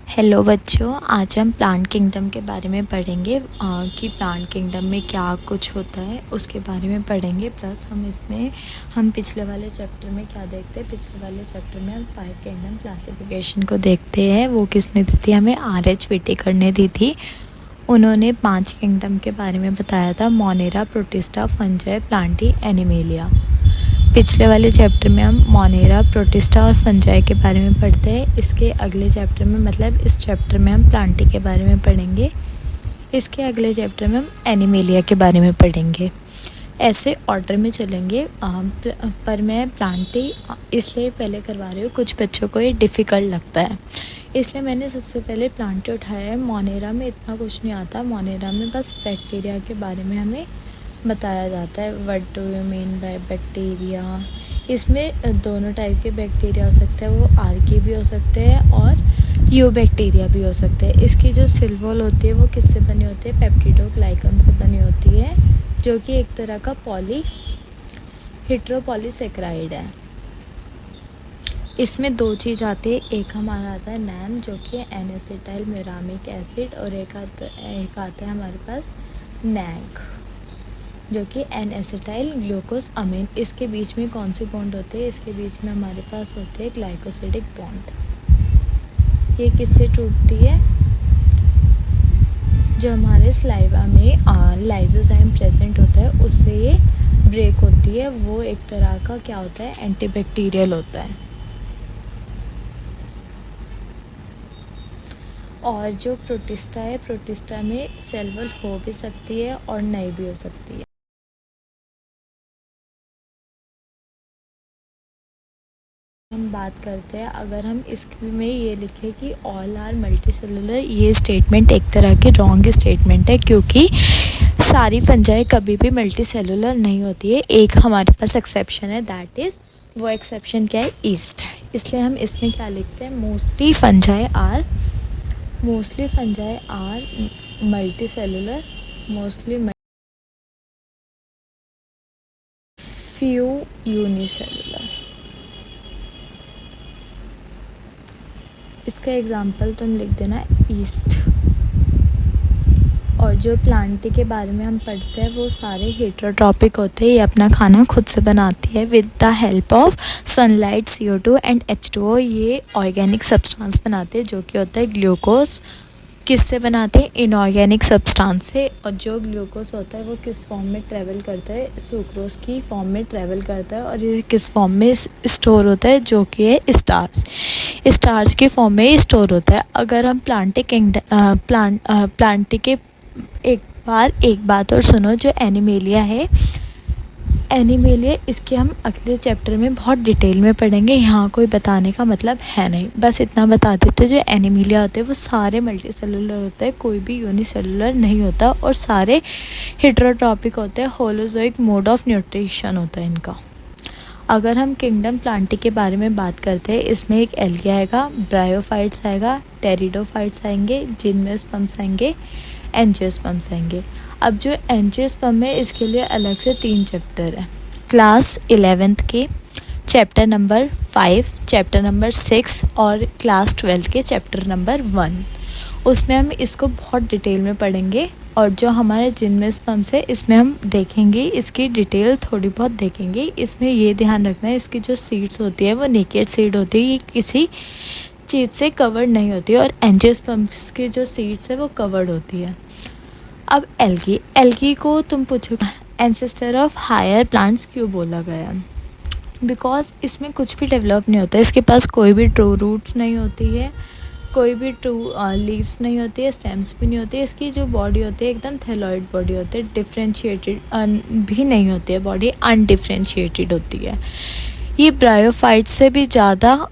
Hello बच्चों, आज हम प्लांट किंगडम के बारे में पढ़ेंगे कि प्लांट किंगडम में क्या कुछ होता है उसके बारे में पढ़ेंगे। प्लस हम पिछले वाले चैप्टर में क्या देखते हैं। पिछले वाले चैप्टर में हम 5 किंगडम क्लासिफिकेशन को देखते हैं। वो किसने दी थी? हमें R.H. व्हिटेकर ने दी थी। उन्होंने 5 किंगडम के बारे में बताया था: Monera, protista, fungi, Plantae, animalia. पिछले वाले चैप्टर में हम मोनेरा, प्रोटिस्टा और फंजाई के बारे में पढ़ते हैं। इसके अगले चैप्टर में मतलब इस चैप्टर में हम प्लांटी के बारे में पढ़ेंगे। इसके अगले चैप्टर में हम एनिमेलिया के बारे में पढ़ेंगे। ऐसे ऑर्डर में चलेंगे। पर मैं प्लांटी इसलिए पहले करवा रही हूँ, कुछ बच्चों को ये डिफ़िकल्ट लगता है, इसलिए मैंने सबसे पहले प्लांटी उठाया है। मोनेरा में इतना कुछ नहीं आता। मोनेरा में बस बैक्टीरिया के बारे में हमें बताया जाता है। What do you mean by bacteria. इसमें दोनों टाइप के बैक्टीरिया हो सकते हैं। वो आर्की भी हो सकते हैं और यू बैक्टीरिया भी हो सकते हैं। इसकी जो सेल वॉल होती है वो किससे बनी होती है? पेप्टिडोग्लाइकन से बनी होती है, जो कि एक तरह का हेट्रोपॉलीसेकेराइड है। इसमें 2 चीज़ आती है। एक हमारा आता है नैम, जो कि एन एसिटाइल म्यूरामिक एसिड, और एक आता है हमारे पास नैग, जो कि एन एसिटाइल ग्लूकोज अमीन। इसके बीच में कौन सी बॉन्ड होती है? इसके बीच में हमारे पास होती है ग्लाइकोसिडिक बॉन्ड। ये किससे टूटती है? जो हमारे स्लाइवा में लाइसोजाइम प्रेजेंट होता है उससे ये ब्रेक होती है। वो एक तरह का क्या होता है? एंटीबैक्टीरियल होता है। और जो प्रोटिस्टा है, प्रोटिस्टा में सेल वॉल हो भी सकती है और नहीं भी हो सकती है। हम बात करते हैं, अगर हम इसमें ये लिखें कि ऑल आर मल्टी सेलुलर, ये स्टेटमेंट एक तरह की रॉन्ग स्टेटमेंट है, क्योंकि सारी फंजाई कभी भी मल्टी सेलुलर नहीं होती है। एक हमारे पास एक्सेप्शन है, दैट इज़, वो एक्सेप्शन क्या है? ईस्ट। इसलिए हम इसमें क्या लिखते हैं? Mostly fungi are multi cellular, few unicellular. इसका एग्जाम्पल तुम लिख देना ईस्ट। और जो प्लांटी के बारे में हम पढ़ते हैं वो सारे हेटरोट्रॉपिक होते हैं। ये अपना खाना खुद से बनाती है with the help of sunlight, CO2 and H2O। ये ऑर्गेनिक सब्सटेंस बनाते हैं, जो कि होता है ग्लूकोज। किससे बनाते हैं? इनऑर्गेनिक सब्सटेंस से। और जो ग्लूकोज होता है वो किस फॉर्म में ट्रेवल करता है? सुक्रोज की फॉर्म में ट्रेवल करता है। और ये किस फॉर्म में स्टोर होता है? जो कि है स्टार्च की फॉर्म में स्टोर होता है। अगर हम प्लांटी के एक बात और सुनो, जो एनिमेलिया है, एनिमेलिया इसके हम अगले चैप्टर में बहुत डिटेल में पढ़ेंगे। यहाँ कोई बताने का मतलब है नहीं, बस इतना बता देते। जो एनिमेलिया होते हैं वो सारे मल्टी सेलुलर होते हैं, कोई भी यूनिसेलुलर नहीं होता, और सारे हेटरोट्रॉपिक होते हैं। होलोजोइक मोड ऑफ न्यूट्रिशन होता है इनका। अगर हम किंगडम प्लांटी के बारे में बात करते हैं, इसमें एक एल्गी आएगा, ब्रायोफाइट्स आएगा, टेरिडोफाइट्स आएंगे, जिम्नोस्पर्म्स आएंगे, एंजियोस्पर्म्स आएंगे। अब जो एंजियोस्पर्म है इसके लिए अलग से 3 चैप्टर है। क्लास 11th के चैप्टर नंबर 5, चैप्टर नंबर 6 और क्लास 12 के चैप्टर नंबर 1, उसमें हम इसको बहुत डिटेल में पढ़ेंगे। और जो हमारे जिम्नोस्पर्म्स है इसमें हम देखेंगे, इसकी डिटेल थोड़ी बहुत देखेंगे। इसमें ये ध्यान रखना है, इसकी जो सीड्स होती है वो नेकेड सीड होती है, ये किसी चीज़ से कवर्ड नहीं होती है। और एंजियोस्पर्म्स की जो सीड्स है वो कवर्ड होती है। अब एल्गी को तुम पूछो एंसेस्टर ऑफ हायर प्लांट्स क्यों बोला गया? बिकॉज इसमें कुछ भी डेवलप नहीं होता है। इसके पास कोई भी ट्रू रूट्स नहीं होती है, कोई भी ट्रू लीव्स नहीं होती है, स्टेम्स भी नहीं होती है। इसकी जो बॉडी होती है एकदम थैलॉइड बॉडी होती है, डिफ्रेंशिएटेड भी नहीं होती है बॉडी, अनडिफ्रेंशिएटेड होती है। ये ब्रायोफाइट्स से भी ज़्यादा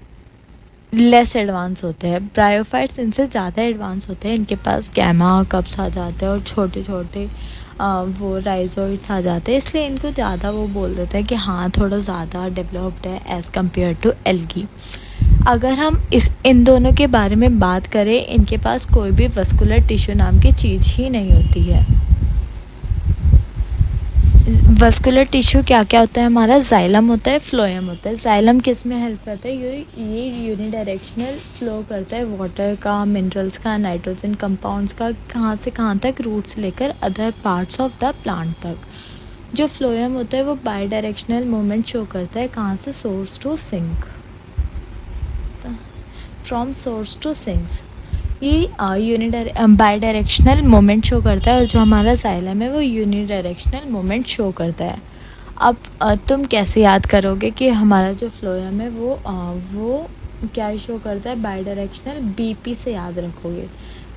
लेस एडवांस होते हैं। ब्रायोफाइट्स इनसे ज़्यादा एडवांस होते हैं। इनके पास गैमा कप्स आ जाते हैं और छोटे छोटे वो राइजोइड्स आ जाते हैं, इसलिए इनको ज़्यादा वो बोल देते हैं कि हाँ थोड़ा ज़्यादा डेवलप्ड है एज़ कम्पेयर टू एल्गी। अगर हम इन दोनों के बारे में बात करें, इनके पास कोई भी वस्कुलर टिश्यू नाम की चीज़ ही नहीं होती है। वस्कुलर टिश्यू क्या क्या होता है हमारा, जाइलम होता है, फ्लोएम होता है। जाइलम किस में हेल्प करता है, ये यूनिडायरेक्शनल फ्लो करता है वाटर का, मिनरल्स का, नाइट्रोजन कंपाउंड्स का, कहाँ से कहाँ तक, रूट से लेकर other parts of the plant तक। जो फ्लोएम होता है वो बाई डायरेक्शनल मूवमेंट शो करता है, कहाँ से, source to sink, from source to sinks. ये बाई डायरेक्शनल मोमेंट शो करता है, और जो हमारा जाइलम है वो यूनिडायरेक्शनल मोमेंट शो करता है। अब तुम कैसे याद करोगे कि हमारा जो फ्लोएम है वो क्या शो करता है, बाई डायरेक्शनल, बीपी से याद रखोगे।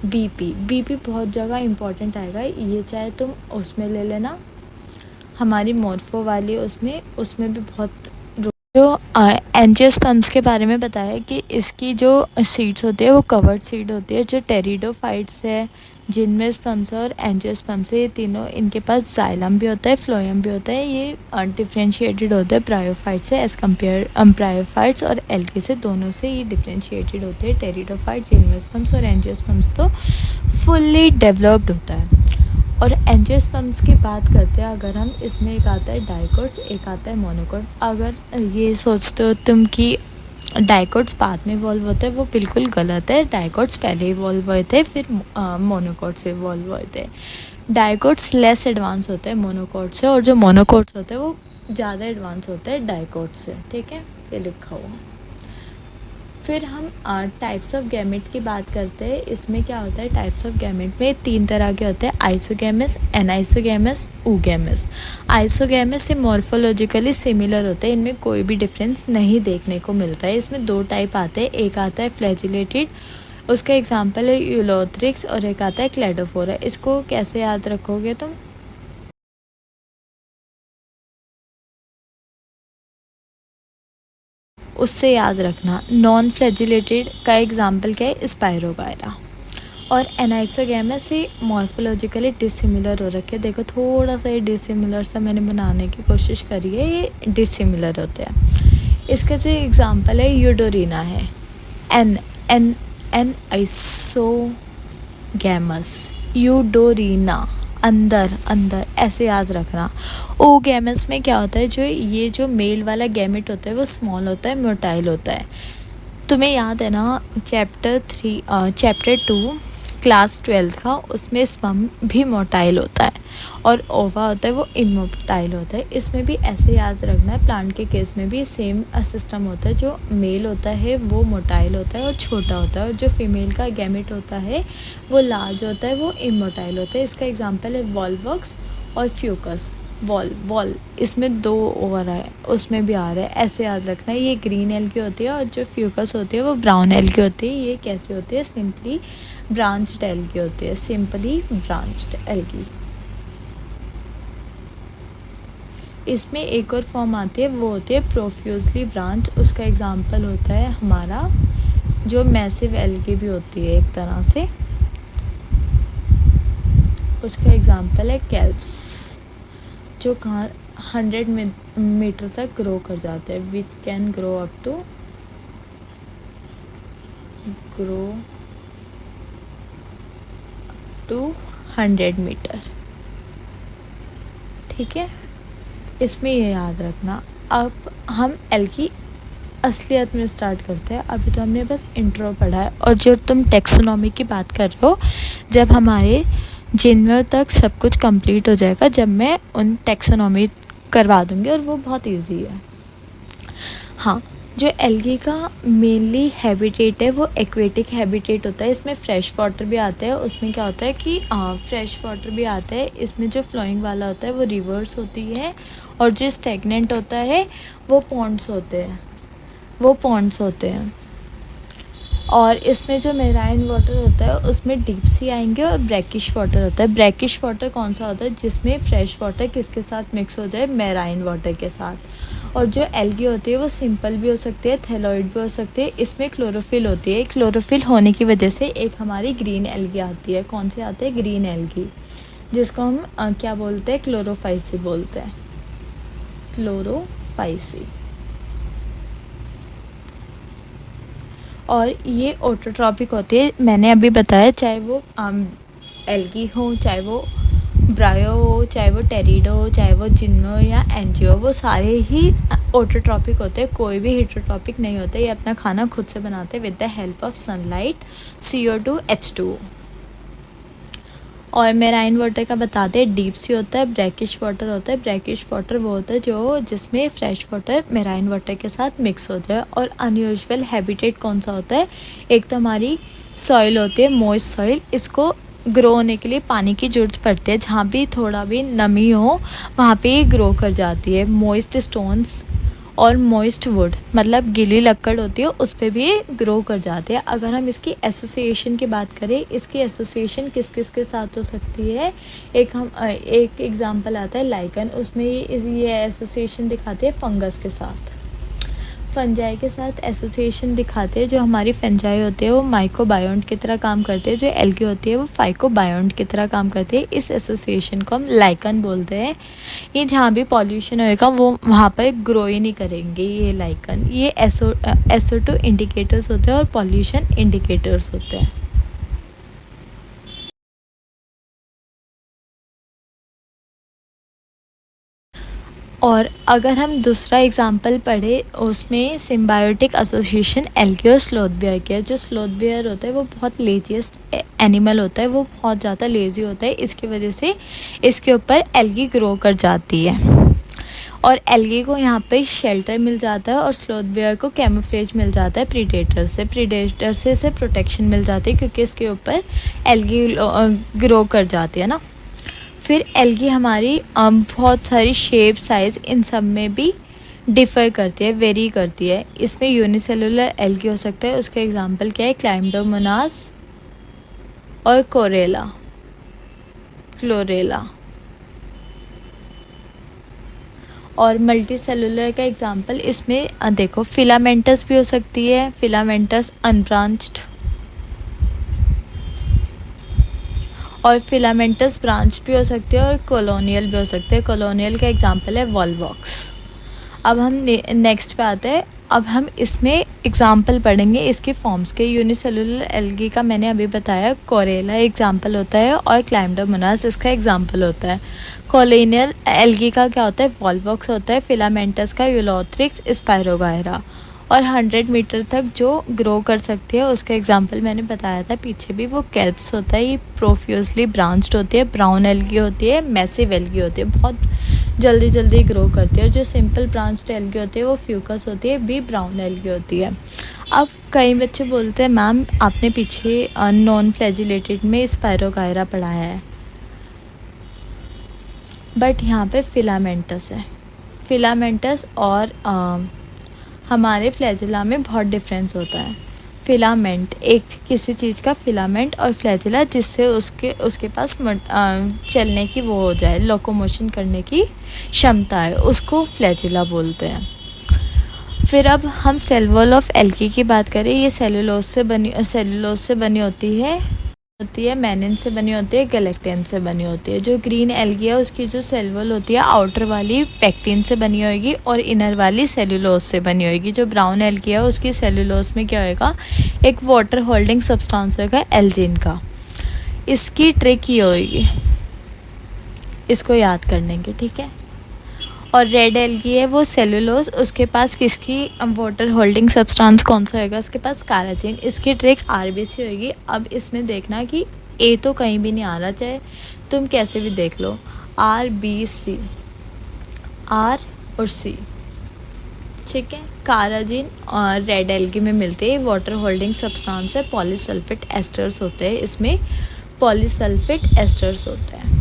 बीपी बहुत जगह इंपॉर्टेंट आएगा, ये चाहे तुम उसमें ले लेना, हमारी मॉर्फो वाली उसमें भी बहुत। जो एंजियोस्पर्म्स के बारे में बताया कि इसकी जो सीड्स होती है वो कवर्ड सीड होती है। जो टेरिडोफाइट्स है जिनमें स्पर्म्स और एंजियोस्पर्म्स है, ये तीनों, इनके पास जाइलम भी होता है, फ्लोएम भी होता है। ये डिफरेंशिएटेड होते हैं ब्रायोफाइट से एज़ कम्पेयर, ब्रायोफाइट्स और एल्गी से, दोनों से ये डिफरेंशिएटेड होते हैं। टेरिडोफाइट्स, जिम्नोस्पर्म्स और एंजियोस्पर्म्स तो फुल्ली डेवलप्ड होता है। और एंजियोस्पर्म्स की बात करते हैं अगर हम, इसमें एक आता है डाइकोट्स, एक आता है मोनोकोट। अगर ये सोचते हो तुम कि डाइकोट्स बाद में इवॉल्व होते हैं, वो बिल्कुल गलत है। डाइकोट्स पहले इवॉल्व हुए थे, फिर मोनोकोट्स इवॉल्व हुए थे। डाइकोट्स लेस एडवांस होते हैं मोनोकोट से, और जो मोनोकोट्स होते हैं वो ज़्यादा एडवांस होते हैं डाइकोट्स से। ठीक है, ये लिखा हुआ। फिर हम टाइप्स ऑफ गैमेट की बात करते हैं। इसमें क्या होता है, टाइप्स ऑफ गैमेट में 3 तरह के होते हैं, आइसोगैमस, एनाइसोगैमस, oogamous। आइसोगैमस से मॉर्फोलॉजिकली सिमिलर होते हैं, इनमें कोई भी डिफरेंस नहीं देखने को मिलता है। इसमें 2 टाइप आते हैं, एक आता है फ्लैजिलेटेड, उसका एग्जाम्पल है यूलोथ्रिक्स, और एक आता है क्लेडोफोरा। इसको कैसे याद रखोगे तुम, उससे याद रखना। नॉन फ्लैजिलेटेड का एग्जाम्पल क्या है, स्पायरोगायरा। और एनाइसोगैमस से मॉर्फोलॉजिकली डिसिमिलर हो रखे, देखो थोड़ा सा ये डिसिमिलर सा मैंने बनाने की कोशिश करी है, ये डिसिमिलर होते हैं। इसका जो एग्जाम्पल है यूडोरिना है, an an an isogamous, Eudorina, अंदर अंदर, ऐसे याद रखना। oogamous में क्या होता है, जो मेल वाला गैमेट होता है वो स्मॉल होता है, मोटाइल होता है। तुम्हें याद है ना चैप्टर 2 क्लास 12 का, उसमें स्पर्म भी मोटाइल होता है और ओवा होता है वो इमोटाइल होता है। इसमें भी ऐसे याद रखना है, प्लांट के केस में भी सेम सिस्टम होता है। जो मेल होता है वो मोटाइल होता है और छोटा होता है, और जो फीमेल का गैमेट होता है वो लार्ज होता है, वो इमोटाइल होता है। इसका एग्जाम्पल है वॉल्वक्स और फ्यूकस। वॉल इसमें 2 ओवर है, उसमें भी आ रहा है, ऐसे याद रखना है। ये ग्रीन एल्गी होती है और जो फ्यूकस होती है वो ब्राउन एल्गी होती है। ये कैसे होती है, सिंपली ब्रांच्ड एल्गी होती है, सिंपली ब्रांच्ड एल्गी। इसमें एक और फॉर्म आती है, वो होती है प्रोफ्यूजली ब्रांच। उसका एग्जांपल होता है हमारा जो मैसिव एल्गी भी होती है एक तरह से, उसका एग्जांपल है कैल्प्स, जो 100 मीटर तक ग्रो कर जाते हैं, which can grow up to 100 metre. ठीक है, इसमें ये याद रखना। अब हम एल्गी असलियत में स्टार्ट करते हैं। अभी तो हमने बस इंट्रो पढ़ा है, और जो तुम टेक्सोनॉमी की बात कर रहे हो, जब हमारे जनवरी तक सब कुछ कंप्लीट हो जाएगा, जब मैं उन टेक्सोनॉमी करवा दूँगी, और वो बहुत इजी है। हाँ, जो एल्गी का मेनली हैबिटेट है वो एक्वेटिक हैबिटेट होता है। इसमें फ्रेश वाटर भी आता है। उसमें क्या होता है कि फ्रेश वाटर भी आता है। इसमें जो फ्लोइंग वाला होता है वो रिवर्स होती है, और जो स्टेगनेंट होता है वो पॉन्ड्स होते हैं। और इसमें जो मेराइन वाटर होता है उसमें डीप सी आएंगे, और ब्रैकिश वाटर होता है। ब्रैकिश वाटर कौन सा होता है, जिसमें फ्रेश वाटर किसके साथ मिक्स हो जाए, मेराइन वाटर के साथ। और जो एल्गी होती है वो सिंपल भी हो सकती है, थैलोइड भी हो सकती है। इसमें क्लोरोफिल होती है। क्लोरोफिल होने की वजह से एक हमारी ग्रीन एल्गी आती है। कौन सी आती है, ग्रीन एल्गी, जिसको हम क्या बोलते हैं, क्लोरोफाइसी बोलते हैं, क्लोरोफाइसी। और ये ऑटोट्रॉपिक होती है, मैंने अभी बताया, चाहे वो एल्गी हो चाहे वो ब्रायो हो, चाहे वो टेरिडो हो, चाहे वो जिम्नो या एनजीओ, वो सारे ही ऑटोट्रॉपिक होते हैं, कोई भी हेटरोट्रॉपिक नहीं होते। ये अपना खाना खुद से बनाते हैं with the help of sunlight, CO2, H2O। और मेराइन वाटर का बताते हैं, डीप सी होता है, ब्रैकिश वाटर होता है। ब्रैकिश वाटर वो होता है जो जिसमें फ्रेश वाटर मेराइन वाटर के साथ मिक्स हो जाए। और अनयूजुअल हैबिटेट कौन सा होता है, एक तो हमारी सॉइल होती है, मॉइस्ट सॉइल। इसको ग्रो होने के लिए पानी की ज़रूरत पड़ती है, जहाँ भी थोड़ा भी नमी हो वहाँ पे ये ग्रो कर जाती है। मॉइस्ट स्टोन्स और मॉइस्ट वुड, मतलब गीली लकड़ होती है, उस पर भी ग्रो कर जाते हैं। अगर हम इसकी एसोसिएशन की बात करें, इसकी एसोसिएशन किस किस के साथ हो सकती है, एक एग्जांपल आता है लाइकन, उसमें ये एसोसिएशन दिखाते हैं फंगस के साथ। फंजाई के साथ एसोसिएशन दिखाते हैं। जो हमारी फंजाई होती है वो माइक्रोबायोन्ट की तरह काम करते हैं, जो एल्गी होती है वो फाइकोबायोन्ट की तरह काम करती है। इस एसोसिएशन को हम लाइकन बोलते हैं। ये जहाँ भी पॉल्यूशन होएगा वो वहाँ पर ग्रो ही नहीं करेंगे ये लाइकन। ये SO2 इंडिकेटर्स होते हैं और पॉल्यूशन इंडिकेटर्स होते हैं। और अगर हम दूसरा एग्जांपल पढ़े, उसमें सिम्बायोटिक एसोसिएशन एल्गी और स्लोथ बियर की है। जो स्लोथ बियर होता है वो बहुत लेजीएस्ट एनिमल होता है, वो बहुत ज़्यादा लेज़ी होता है। इसकी वजह से इसके ऊपर एल्गी ग्रो कर जाती है और एल्गी को यहाँ पे शेल्टर मिल जाता है और स्लोथ बियर को कैमोफ्लेज मिल जाता है प्रीडेटर से इसे प्रोटेक्शन मिल जाती है, क्योंकि इसके ऊपर एल्गी ग्रो कर जाती है ना। फिर एल्गी हमारी बहुत सारी शेप, साइज़, इन सब में भी डिफ़र करती है, वेरी करती है। इसमें यूनिसेलुलर एल्गी हो सकता है, उसका एग्जांपल क्या है, क्लाइम्डोमोनास और क्लोरेला। और मल्टी सेलुलर का एग्जांपल इसमें देखो, फिलामेंटस भी हो सकती है, फिलामेंटस अनब्रांच्ड, और फिलामेंटस ब्रांच भी हो सकती है और कॉलोनियल भी हो सकते हैं। कॉलोनियल का एग्जांपल है वॉलवॉक्स। अब हम नेक्स्ट पे आते हैं। अब हम इसमें एग्जांपल पढ़ेंगे इसके फॉर्म्स के। यूनिसेलुलर एल्गी का मैंने अभी बताया, कोरेला एग्जांपल होता है और क्लाइम्डोमोनास इसका एग्जांपल होता है। कॉलोनियल एल्गी का क्या होता है, वॉलवॉक्स होता है। फिलामेंटस का यूलोथ्रिक्स, स्पायरोगायरा। और 100 मीटर तक जो ग्रो कर सकती है उसका एग्जांपल मैंने बताया था पीछे भी, वो कैल्प्स होता है। ये प्रोफ्यूजली ब्रांच्ड होती है। ब्राउन एल्गी होती है, मैसिव एल्गी होती है, बहुत जल्दी ग्रो करती है। और जो सिंपल ब्रांच्ड एल्गी होती है वो फ्यूकस होती है, भी ब्राउन एल्गी होती है। अब कई बच्चे बोलते हैं मैम आपने पीछे नॉन फ्लैजिलेटेड में स्पायरोगायरा पढ़ाया है, बट यहाँ पे फिलामेंटस है। फिलामेंटस और हमारे फ्लैजिला में बहुत डिफरेंस होता है। फिलामेंट एक किसी चीज़ का फिलामेंट, और फ्लैजिला जिससे उसके पास चलने की वो हो जाए, लोकोमोशन करने की क्षमता है, उसको फ्लैजिला बोलते हैं। फिर अब हम सेल वॉल ऑफ एल्गी की बात करें। ये सेलुलोज से बनी होती है, मैनिन से बनी होती है, गैलेक्टिन से बनी होती है। जो ग्रीन एल्गी है उसकी जो सेल वॉल होती है आउटर वाली पेक्टिन से बनी होगी और इनर वाली सेलुलोज से बनी होगी। जो ब्राउन एल्गी है उसकी सेलुलोज में क्या होएगा, एक वाटर होल्डिंग सब्सटेंस होगा एल्जिन का। इसकी ट्रिक ये होगी, इसको याद करने की, ठीक है। और रेड एल्गी है वो सेलुलोज, उसके पास किसकी वाटर होल्डिंग सब्सटेंस कौन सा होगा, उसके पास काराटिन। इसकी ट्रिक RBC होगी। अब इसमें देखना कि A तो कहीं भी नहीं आ रहा, चाहे तुम कैसे भी देख लो, RBC, R और C, ठीक है। काराजिन और रेड एल्गी में मिलते हैं, वाटर होल्डिंग सब्सटेंस है। पॉलीसल्फेट एस्टर्स होते हैं, इसमें पॉलीसल्फेट एस्टर्स होते हैं।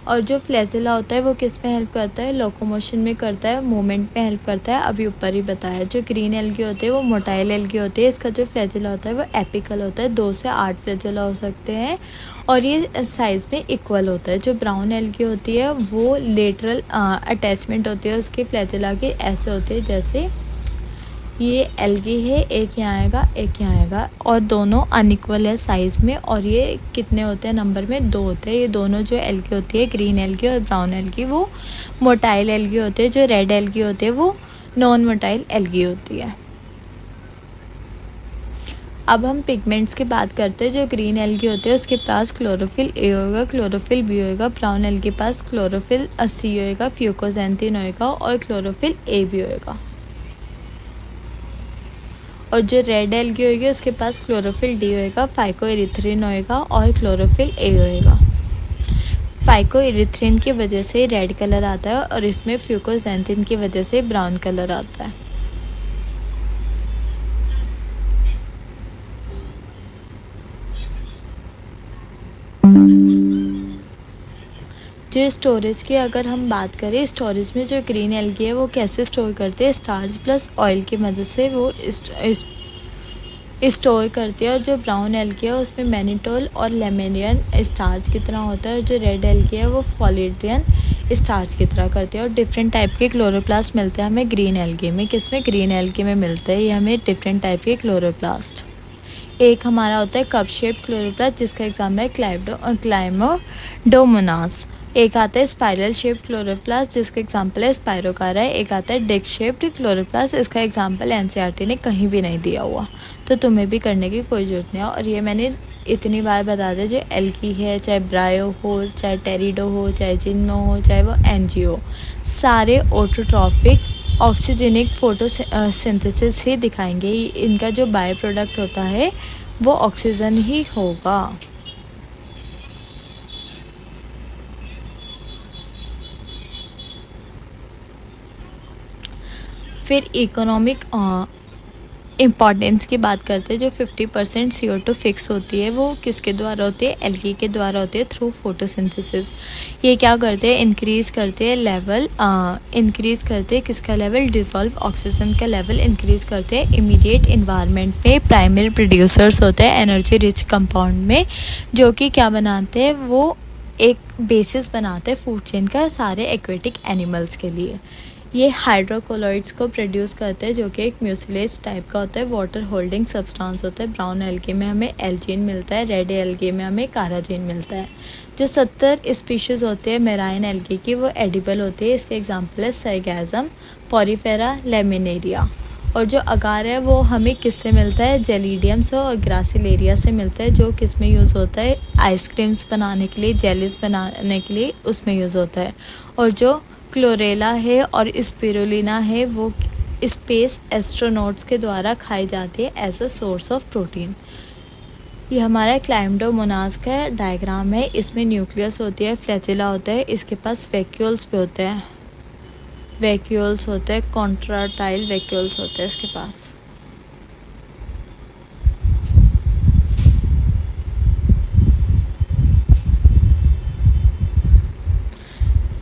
और जो फ्लैजिला होता है वो किस में हेल्प करता है, लोकोमोशन में करता है, मूवमेंट में हेल्प करता है, अभी ऊपर ही बताया। जो ग्रीन एल्गी होती है वो मोटाइल एल्गी होती है। इसका जो फ्लैजिला होता है वो एपिकल होता है, 2 से 8 फ्लैजिला हो सकते हैं और ये साइज़ में इक्वल होता है। जो ब्राउन एल्गी होती है वो लेटरल अटैचमेंट होती है उसकी फ्लैजिला की, ऐसे होती है जैसे ये एल्गी है, एक यहाँ आएगा एक यहाँ आएगा, और दोनों अनइक्वल है साइज़ में। और ये कितने होते हैं, नंबर में 2 होते हैं। ये दोनों जो एल्गी होती है, ग्रीन एल्गी और ब्राउन एल्गी, वो मोटाइल एल्गी होते हैं। जो रेड एल्गी होते हैं वो नॉन मोटाइल एल्गी होती है। अब हम पिगमेंट्स की बात करते हैं। जो ग्रीन एल्गी होते हैं उसके पास क्लोरोफिल ए होगा, क्लोरोफिल बी होगा। ब्राउन एल्गी के पास क्लोरोफिल सी होगा, फ्यूकोजेंथिन होगा और क्लोरोफिल ए भी होगा। और जो रेड एल्गी होगी उसके पास क्लोरोफिल डी होएगा, फाइकोइरिथ्रिन होएगा और क्लोरोफिल ए होएगा। फाइकोइरिथ्रिन की वजह से रेड कलर आता है और इसमें फ्यूकोजेंथिन की वजह से ब्राउन कलर आता है। जो स्टोरेज की अगर हम बात करें, स्टोरेज में जो ग्रीन एल्गी है वो कैसे स्टोर करते हैं, स्टार्च प्लस ऑयल की मदद से वो स्टोर करती है। और जो ब्राउन एल्गी है उसमें मैनिटोल और लेमेनियन स्टार्च की तरह होता है। जो रेड एल्गी है वो फॉलिडियन स्टार्च की तरह करती है। और डिफरेंट टाइप के क्लोरोप्लास्ट मिलते हैं हमें ग्रीन एल्गी में। किसमें? ग्रीन एल्गी में मिलते हैं ये हमें डिफरेंट टाइप के क्लोरोप्लास्ट। एक हमारा होता है कप शेप्ड क्लोरोप्लास्ट जिसका एग्जाम्पल है क्लाइमोडोमोनास। एक आता है स्पाइरल शेप्ड क्लोरोप्लास्ट जिसका एग्जाम्पल है स्पायरोकारा। एक आता है डिस्क शेप्ड क्लोरोप्लास्ट, इसका एग्जाम्पल एनसीईआरटी ने कहीं भी नहीं दिया हुआ, तो तुम्हें भी करने की कोई ज़रूरत नहीं है। और ये मैंने इतनी बार बता दिया, जो एल्गी है, चाहे ब्रायो हो, चाहे टेरिडो हो, चाहे जिन्नो हो, चाहे वो एनजीओ, सारे ऑटोट्रॉफिक ऑक्सीजनिक फोटोसिंथेसिस ही दिखाएंगे। इनका जो बाय प्रोडक्ट होता है वो ऑक्सीजन ही होगा। फिर इकोनॉमिक इम्पॉर्टेंस की बात करते हैं। जो 50% CO2 फिक्स होती है वो किसके द्वारा होती है? एल्गी के द्वारा होती है, थ्रू फोटोसिंथेसिस। ये क्या करते हैं? इंक्रीज़ करते हैं लेवल, इंक्रीज़ करते हैं किसका लेवल? डिसॉल्व ऑक्सीजन का लेवल इंक्रीज़ करते हैं। इमीडिएट इन्वायरमेंट में प्राइमरी प्रोड्यूसर्स होते हैं एनर्जी रिच कंपाउंड में, जो कि क्या बनाते हैं? वो एक बेसिस बनाते हैं फूड चेन का सारे एक्वेटिक एनिमल्स के लिए। ये हाइड्रोकोलॉइड्स को प्रोड्यूस करते हैं जो कि एक म्यूसिलेज टाइप का होता है, वाटर होल्डिंग सब्सटेंस होता है। ब्राउन एल्गी में हमें एल्जीन मिलता है, रेड एल्गी में हमें काराजीन मिलता है। जो 70 स्पीशीज़ होते हैं मेराइन एल्गी की वो एडिबल होती है। इसके एग्जांपल है साइगैज़म, पॉरीफेरा, लेमिनेरिया। और जो अगार है वो हमें किससे मिलता है? जेलिडियम से और ग्रासिलेरिया से मिलता है, जो किस में यूज़ होता है? आइसक्रीम्स बनाने के लिए, जेलीस बनाने के लिए उसमें यूज़ होता है। और जो क्लोरेला है और स्पिरुलिना है वो स्पेस एस्ट्रोनॉट्स के द्वारा खाई जाती है as a source of protein. ये हमारा क्लाइमडोमोनास का डायग्राम है। इसमें न्यूक्लियस होती है, फ्लैजिला होता है, इसके पास वैक्यूल्स भी होते हैं, वैक्यूल्स होते हैं, कॉन्ट्राटाइल वैक्यूल्स होते हैं इसके पास।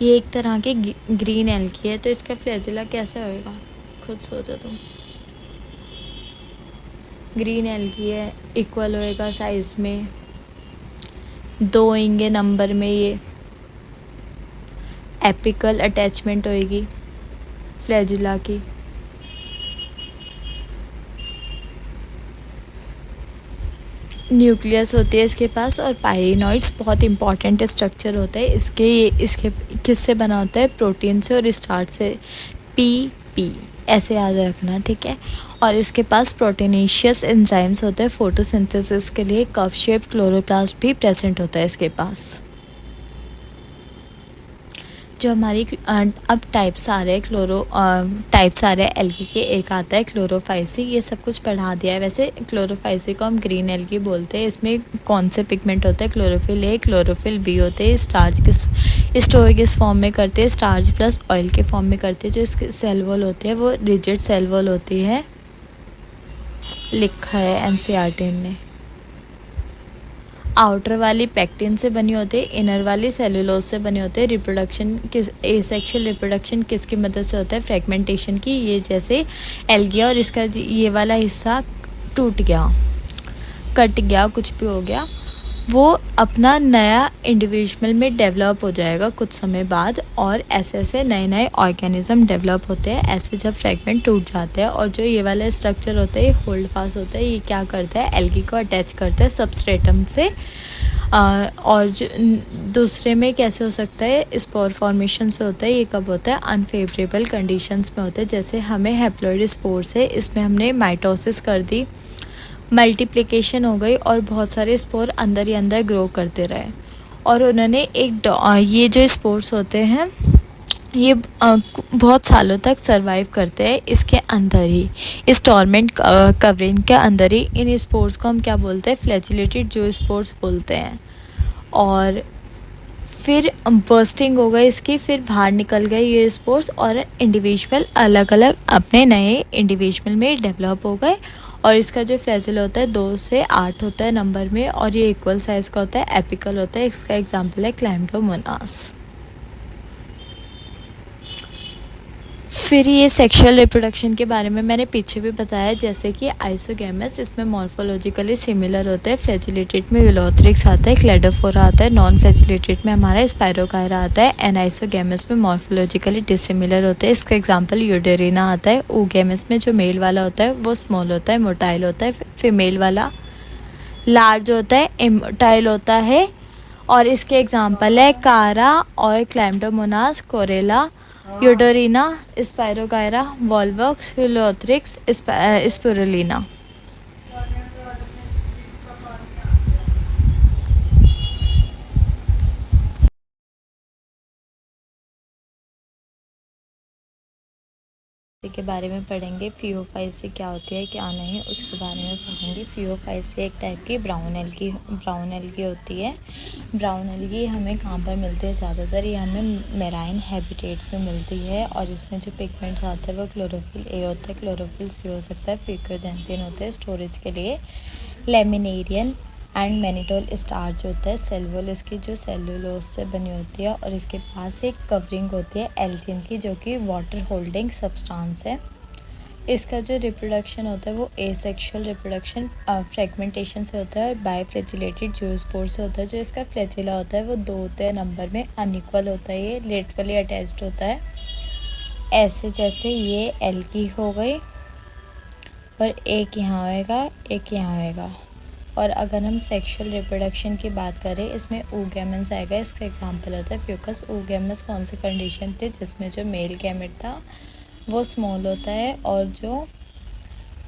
ये एक तरह की ग्रीन एल्गी है, तो इसका फ्लैजिला कैसे होएगा खुद सोचो तुम। ग्रीन एल्गी है, इक्वल होएगा साइज़ में, 2 होंगे नंबर में। ये एपिकल अटैचमेंट होएगी फ्लैजिला की। न्यूक्लियस होती है इसके पास और पायरिनॉइड्स बहुत इंपॉर्टेंट स्ट्रक्चर होता है इसके किससे बना होता है? प्रोटीन से और स्टार्च से। पी ऐसे याद रखना, ठीक है। और इसके पास प्रोटीनेशियस एंजाइम्स होते हैं फोटोसिंथेसिस के लिए। कप शेप्ड क्लोरोप्लास्ट भी प्रेजेंट होता है इसके पास। जो हमारी अब टाइप्स आ रहे हैं टाइप्स आ रहे हैं एल्गी के। एक आता है क्लोरोफाइसी, ये सब कुछ पढ़ा दिया है वैसे। क्लोरोफाइसी को हम ग्रीन एल्गी बोलते हैं। इसमें कौन से पिगमेंट होते हैं? क्लोरोफिल ए, क्लोरोफिल बी होते हैं। स्टार्च किस स्टोर किस फॉर्म में करते हैं? स्टार्च प्लस ऑयल के फॉर्म में करते हैं। जो इसकी सेल वॉल होती है वो रिजिड सेल वॉल होती है, लिखा है एनसीईआरटी ने। आउटर वाली पैक्टिन से बनी होती है, इनर वाली सेलुलोज से बनी होती है। रिप्रोडक्शन किस एसेक्सुअल रिप्रोडक्शन किसकी मदद से होता है? फ्रेगमेंटेशन की। ये जैसे एल्गी और इसका ये वाला हिस्सा टूट गया, कट गया, कुछ भी हो गया, वो अपना नया इंडिविजुअल में डेवलप हो जाएगा कुछ समय बाद। और ऐसे ऐसे नए नए ऑर्गेनिज्म डेवलप होते हैं ऐसे जब फ्रेगमेंट टूट जाते हैं। और जो ये वाला स्ट्रक्चर होता है ये होल्ड फास्ट होता है। ये क्या करता है? एल्गी को अटैच करता है सबस्ट्रेटम से। और जो दूसरे में कैसे हो सकता है? स्पोर फॉर्मेशन से होता है। ये कब होता है? अनफेवरेबल कंडीशंस में होता है। जैसे हमें हैप्लॉइड स्पोर्स है, इसमें हमने माइटोसिस कर दी। मल्टीप्लिकेशन हो गई और बहुत सारे स्पोर अंदर ही अंदर ग्रो करते रहे। और उन्होंने ये जो स्पोर्स होते हैं ये बहुत सालों तक सरवाइव करते हैं इसके अंदर ही, इस टॉर्मेंट कवरिंग के अंदर ही। इन स्पोर्स को हम क्या बोलते हैं, फ्लैजिलेटेड जो स्पोर्स बोलते हैं। और फिर बर्स्टिंग हो गई इसकी, फिर बाहर निकल गए ये स्पोर्स और इंडिविजुअल अलग अलग अपने नए इंडिविजुअल में डेवलप हो गए। और इसका जो फ्लैजिल होता है 2 से 8 होता है नंबर में और ये इक्वल साइज़ का होता है, एपिकल होता है। इसका एग्जांपल है क्लैम्डोमोनास। फिर ये सेक्सुअल रिप्रोडक्शन के बारे में मैंने पीछे भी बताया, जैसे कि आइसोगैमस इसमें मॉर्फोलॉजिकली सिमिलर होते हैं। फ्लैजिलेटेड में विलोथ्रिक्स आता है, क्लेडोफोरा आता है, नॉन फ्लैजिलेटेड में हमारा स्पायरोकायरा आता है। एनाइसोगैमस में मॉर्फोलॉजिकली डिसिमिलर होते हैं। इसका एग्जांपल यूडेरिना आता है। ओगैमस में जो मेल वाला होता है वो स्मॉल होता है, मोटाइल होता है। फीमेल वाला लार्ज होता है, इमोटाइल होता है। और इसके एग्जांपल है कारा और क्लैम्डोमोनास, कोरेला, यूडोरिना, स्पायरोकायरा, वॉल्वॉक्स, विलोथ्रिक्स, स्पिरुलिना। के बारे में पढ़ेंगे। फियोफाइसी क्या होती है क्या नहीं उसके बारे में पढ़ेंगे। फियोफाइसी एक टाइप की ब्राउन एल्गी होती है। ब्राउन एल्गी हमें कहाँ पर मिलती है ज़्यादातर, ये हमें मेराइन हैबिटेट्स में मिलती है। और इसमें जो पिगमेंट्स आते हैं वो क्लोरोफिल ए होता है, क्लोरोफिल सी हो सकता है, पिकोजेंथिन होते हैं स्टोरेज के लिए, लेमिनेरियन एंड मैनिटोल स्टार्च होता है। सेलुलोज इसकी जो सेलुलोज से बनी होती है। और इसके पास एक कवरिंग होती है एल्जिन की, जो कि वाटर होल्डिंग सब्सटेंस है। इसका जो रिप्रोडक्शन होता है वो एसेक्सुअल रिप्रोडक्शन फ्रेगमेंटेशन से होता है और बायफ्लैजिलेटेड जूस्पोर से होता है। जो इसका फ्लैजिला होता है वो 2 होते हैं नंबर में, अनइक्वल होता है, ये लेटरली अटैच्ड होता है। ऐसे जैसे ये एल्गी हो गई और एक यहाँ होएगा, एक यहाँ होएगा। और अगर हम सेक्सुअल रिप्रोडक्शन की बात करें, इसमें oogamous आएगा। इसका एग्जांपल होता है फ्यूकस। oogamous कौन सी कंडीशन थी जिसमें जो मेल गैमेट था वो स्मॉल होता है और जो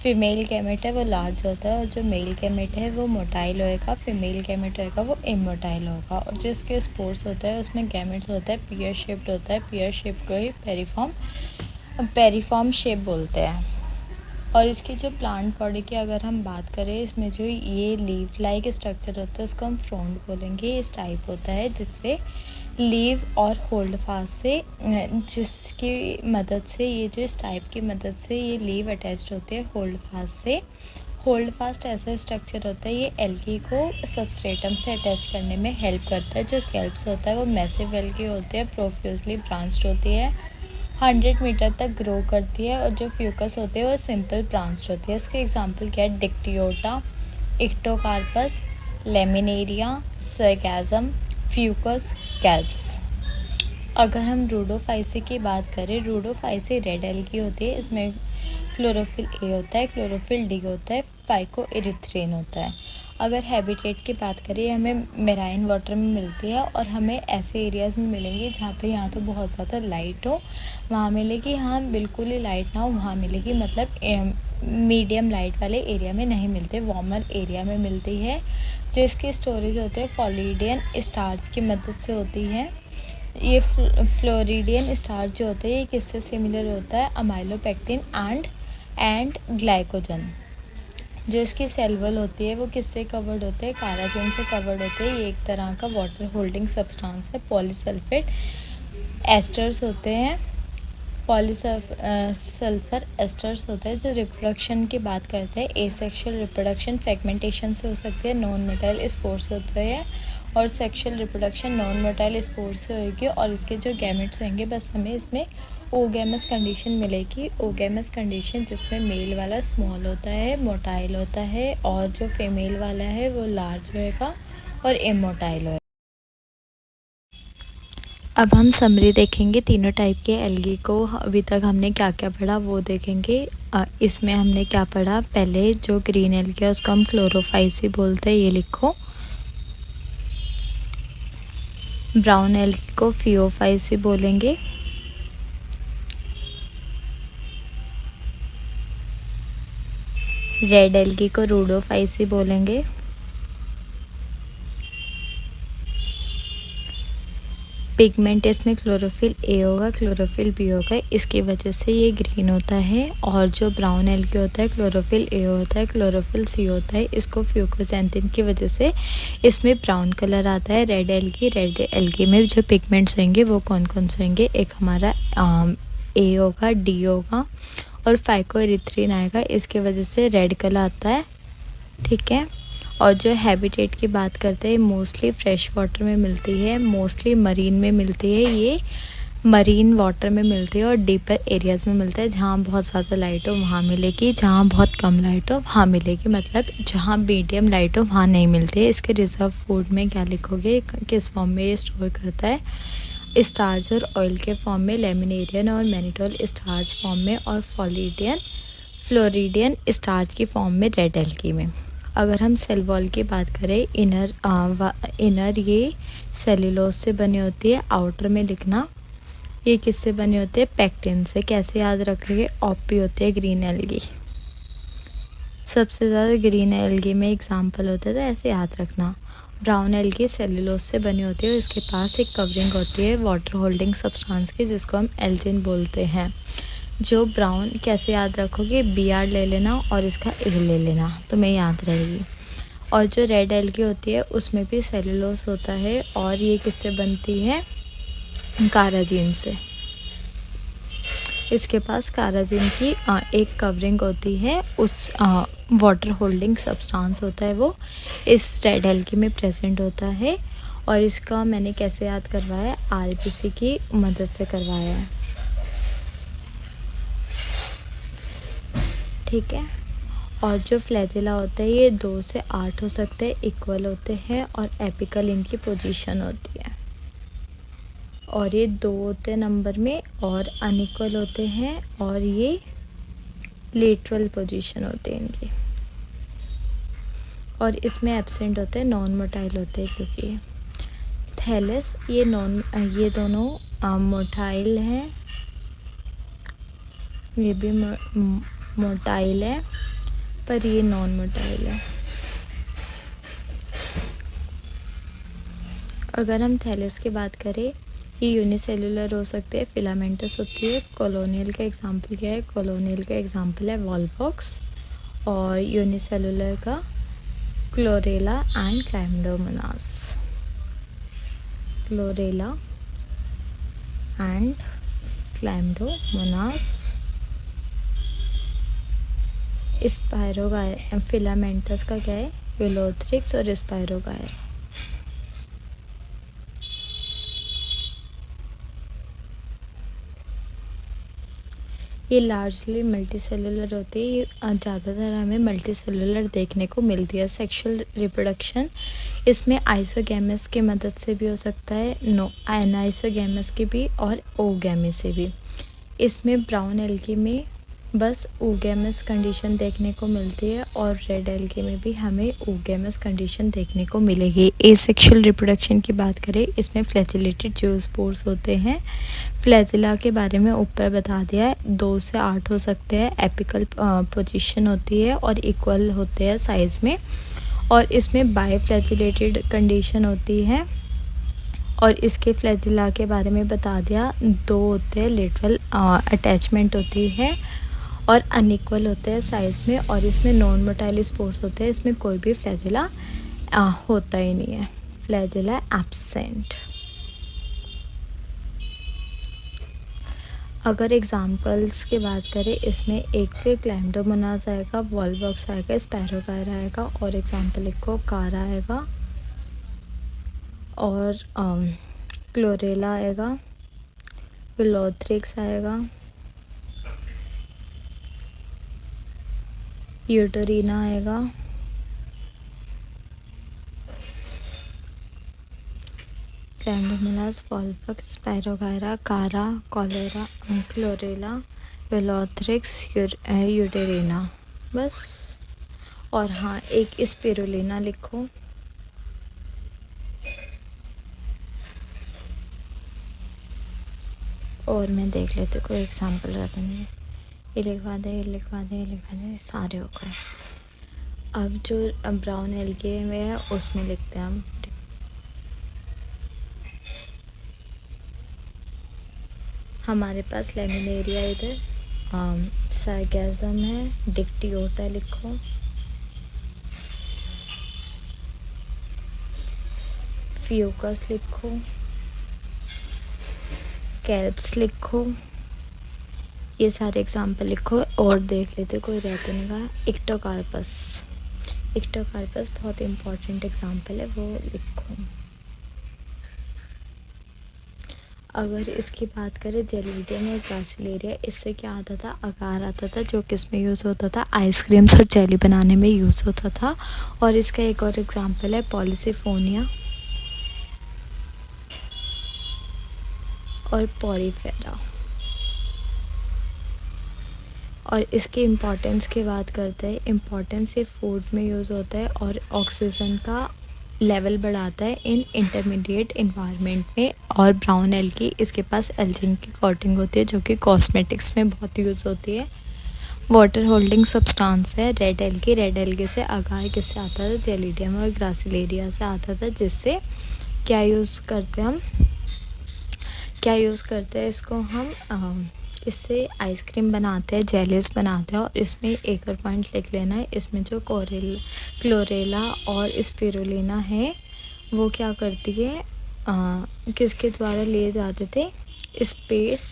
फीमेल गैमेट है वो लार्ज होता है। और जो मेल गैमेट है वो मोटाइल होएगा, फीमेल गैमेट होएगा वो इमोटाइल होगा। और जिसके स्पोर्स होता है उसमें गैमेट्स होता है, पियर शेप्ड होता है। पियर शेप को ही पेरिफॉर्म शेप बोलते हैं। और इसकी जो प्लांट बॉडी की अगर हम बात करें, इसमें जो ये लीव लाइक स्ट्रक्चर होता है उसको हम फ्रोंड बोलेंगे। इस टाइप होता है जिससे लीव और होल्ड फास्ट से, जिसकी मदद से ये जो इस टाइप की मदद से ये लीव अटैच्ड होती है होल्ड फास्ट से। होल्ड फास्ट ऐसा स्ट्रक्चर होता है, ये एल्गी को सबस्ट्रेटम से अटैच करने में हेल्प करता है। जो कैल्प्स होता है वो मैसिव एल्गी होती है, प्रोफ्यूजली ब्रांच्ड होती है, 100 मीटर तक ग्रो करती है। और जो फ्यूकस होते हैं वो सिंपल ब्रांच्ड होती है। इसके एग्जांपल क्या है, डिक्टियोटा, इक्टोकार्पस, लेमिनेरिया, सरगैज़म, फ्यूकस, कैल्प्स। अगर हम रूडोफाइसी की बात करें, रूडोफाइसी रेड एल्गी होती है। इसमें क्लोरोफिल ए होता है, क्लोरोफिल डी होता है, फाइकोइरिथ्रिन होता है। अगर हैबिटेट की बात करें, हमें मेराइन वाटर में मिलती है और हमें ऐसे एरियाज़ में मिलेंगी जहाँ पे यहाँ तो बहुत ज़्यादा लाइट हो वहाँ मिलेगी, हाँ बिल्कुल ही लाइट ना हो वहाँ मिलेगी। मतलब मीडियम लाइट वाले एरिया में नहीं मिलते, वार्मर एरिया में मिलती है। जो इसकी स्टोरेज होती है फ्लोरिडियन स्टार्च की मदद से होती है। ये फ्लोरिडियन स्टार्च जो होता है ये किससे सिमिलर होता है, अमाइलोपेक्टिन एंड ग्लाइकोजन। जो इसकी सेल वॉल होती है वो किससे कवर्ड होते हैं, काराजिन से कवर्ड होते हैं। ये एक तरह का वाटर होल्डिंग सब्सटेंस है। पॉलीसल्फेट एस्टर्स होते हैं, पॉलीसल्फर एस्टर्स होते हैं। जो रिप्रोडक्शन की बात करते हैं, एसेक्सुअल रिप्रोडक्शन फ्रेगमेंटेशन से हो सकती है, नॉन मोटाइल स्पोर्स होते हैं। और sexual reproduction non motile spores से होगी। और इसके जो गैमेट्स होंगे बस हमें इसमें oogamous कंडीशन मिलेगी। oogamous कंडीशन जिसमें मेल वाला स्मॉल होता है, मोटाइल होता है, और जो फीमेल वाला है वो लार्ज होएगा और इमोटाइल होएगा। अब हम समरी देखेंगे तीनों टाइप के एल्गी को। अभी तक हमने क्या क्या पढ़ा वो देखेंगे। इसमें हमने क्या पढ़ा, पहले जो ग्रीन एल्गी है उसको हम क्लोरोफाइसी बोलते हैं, ये लिखो। ब्राउन एल्गी को फियोफाइसी बोलेंगे। रेड एल्गी को रूडोफाइसी बोलेंगे। पिगमेंट इसमें क्लोरोफिल ए होगा, क्लोरोफिल बी होगा, इसकी वजह से ये ग्रीन होता है। और जो ब्राउन एल्गी होता है क्लोरोफिल ए होता है, क्लोरोफिल सी होता है, इसको फ्यूकोसैंथिन की वजह से इसमें ब्राउन कलर आता है। रेड एल्गी में जो पिगमेंट्स होंगे वो कौन कौन से होंगे, एक हमारा ए होगा, डी होगा और फाइकोएरिथ्रिन आएगा, इसके वजह से रेड कलर आता है। ठीक है। और जो हैबिटेट की बात करते हैं, मोस्टली फ्रेश वाटर में मिलती है, मोस्टली मरीन में मिलती है, ये मरीन वाटर में मिलती है और डीपर एरियाज़ में मिलता है। जहाँ बहुत ज़्यादा लाइट हो वहाँ मिलेगी, जहाँ बहुत कम लाइट हो वहाँ मिलेगी, मतलब जहाँ मीडियम लाइट हो वहाँ नहीं मिलती है। इसके रिजर्व फूड में क्या लिखोगे, किस फॉर्म में ये स्टोर करता है, स्टार्च और ऑयल के फॉर्म में, लेमिनेरियन और मैनिटोल स्टार्च फॉर्म में और फ्लोरिडियन स्टार्च की फॉर्म में रेड एल्गी में। अगर हम सेल वॉल की बात करें, इनर ये सेल्यूलोज से बनी होती है, आउटर में लिखना ये किससे बनी होती है, पेक्टिन से। कैसे याद रखेंगे, ऑपी होती है ग्रीन एल्गी, सबसे ज़्यादा ग्रीन एल्गी में एग्जाम्पल होते हैं, तो ऐसे याद रखना। ब्राउन एल्गी सेल्यूलोज से बनी होती है, इसके पास एक कवरिंग होती है वाटर होल्डिंग सब्सटेंस की, जिसको हम एल्जिन बोलते हैं। जो ब्राउन कैसे याद रखोगे, BR ले लेना और इसका ए ले लेना, तो मैं याद रहेगी। और जो रेड एल्गी होती है उसमें भी सेल्यूलोज होता है और ये किससे बनती है, काराजीन से। इसके पास काराजीन की एक कवरिंग होती है, उस वाटर होल्डिंग सब्सटेंस होता है वो इस रेड एल्गी में प्रेजेंट होता है। और इसका मैंने कैसे याद करवाया है, RBC की मदद से करवाया है। ठीक है। और जो फ्लैजिला होता है ये 2 से 8 हो सकते हैं, इक्वल होते हैं और एपिकल इनकी पोजीशन होती है। और ये 2 होते हैं नंबर में और अनइक्वल होते हैं और ये लेटरल पोजीशन होते हैं इनकी। और इसमें एब्सेंट होते हैं, नॉन मोटाइल होते हैं, क्योंकि थैलस ये दोनों मोटाइल हैं, ये भी मोटाइल है पर ये नॉन मोटाइल है। अगर हम थैलस की बात करें, ये यूनिसेलुलर हो सकते हैं, फिलामेंटस होती है। कॉलोनियल का एग्जांपल क्या है, कॉलोनियल का एग्जांपल है वॉलवॉक्स। और यूनिसेलुलर का chlorella and chlamydomonas, chlorella and chlamydomonas. Spirogyra filamentous का क्या है, यूलोथ्रिक्स और स्पायरोगायर। ये लार्जली मल्टी सेलुलर होती है, ये ज़्यादातर हमें मल्टी सेलुलर देखने को मिलती है। सेक्सुअल रिप्रोडक्शन इसमें आइसोगैमस की मदद से भी हो सकता है, एनाइसोगैमस की भी और ओगैमी से भी। इसमें ब्राउन एल्गी में बस ओगैमस कंडीशन देखने को मिलती है और रेड एल्गी में भी हमें ओगैमस कंडीशन देखने को मिलेगी। एसेक्सुअल रिप्रोडक्शन की बात करें, इसमें फ्लैजिलेटेड जियोस्पोर्स होते हैं। फ्लैजिला के बारे में ऊपर बता दिया है, 2 से 8 हो सकते हैं, एपिकल पोजीशन होती है और इक्वल होते हैं साइज़ में। और इसमें बाईफ्लैजिलेटेड कंडीशन होती है। और इसके फ्लैजिला के बारे में बता दिया, 2 होते हैं, लेटरल अटैचमेंट होती है और अनइक्वल होते हैं साइज़ में। और इसमें नॉन मोटाइल स्पोर्स होते हैं, इसमें कोई भी फ्लैजिला होता ही नहीं है, फ्लैजिला एब्सेंट। अगर एग्जांपल्स की बात करें, इसमें एक क्लैम्डोमोनास आएगा, वॉलवॉक्स आएगा, स्पैरोगायर आएगा और एग्जांपल लिखो, कारा आएगा और क्लोरेला आएगा, यूलोथ्रिक्स आएगा, यूटेरिना आएगा, क्लैम्डोमोनास, वॉलवॉक्स, स्पैरोगायरा, कारा, कॉलेरा, क्लोरेला, यूलोथ्रिक्स, यूटेरिना, बस। और हाँ, एक स्पिरुलिना लिखो। और मैं देख लेती कोई एग्जांपल रहता नहीं है, ये लिखवा दे, ये लिखवा दे, ये लिखवा दे, सारे हो गए। अब जो ब्राउन एल्गे में है उसमें लिखते हैं हम। हमारे पास लेमिनेरिया इधर, सार्गेज़म है, डिक्टियोटा लिखो, फ्यूकस लिखो, कैल्प्स लिखो, ये सारे एग्जाम्पल लिखो और देख लेते कोई रह तो नहीं रहा। इक्टोकार्पस, इक्टोकार्पस बहुत इम्पॉर्टेंट एग्जाम्पल है, वो लिखो। अगर इसकी बात करें जेलिडियम और ग्रासिलेरिया, इससे क्या आता था, अगार आता था जो किस में यूज़ होता था, आइसक्रीम्स और जेली बनाने में यूज़ होता था। और इसका एक और एग्जाम्पल है पॉलिसिफोनिया और पॉरीफेरा। और इसके इम्पोर्टेंस की बात करते हैं, इम्पोर्टेंस ये फूड में यूज़ होता है और ऑक्सीजन का लेवल बढ़ाता है इन इंटरमीडिएट इन्वायरमेंट में। और ब्राउन एल्गी, इसके पास एल्जिन की कोटिंग होती है जो कि कॉस्मेटिक्स में बहुत यूज़ होती है। वाटर होल्डिंग सब्सटेंस है रेड एल्गी, रेड एल्गी से अगार किससे आता था, जेलिडियम और ग्रासिलेरिया से आता था, जिससे क्या यूज़ करते हैं हम, क्या यूज़ करते हैं इसको हम, इससे आइसक्रीम बनाते हैं, जेलीस बनाते हैं। और इसमें एक और पॉइंट लिख लेना है, इसमें जो क्लोरेला और स्पिरुलिना है वो क्या करती है, किसके द्वारा लिए जाते थे, स्पेस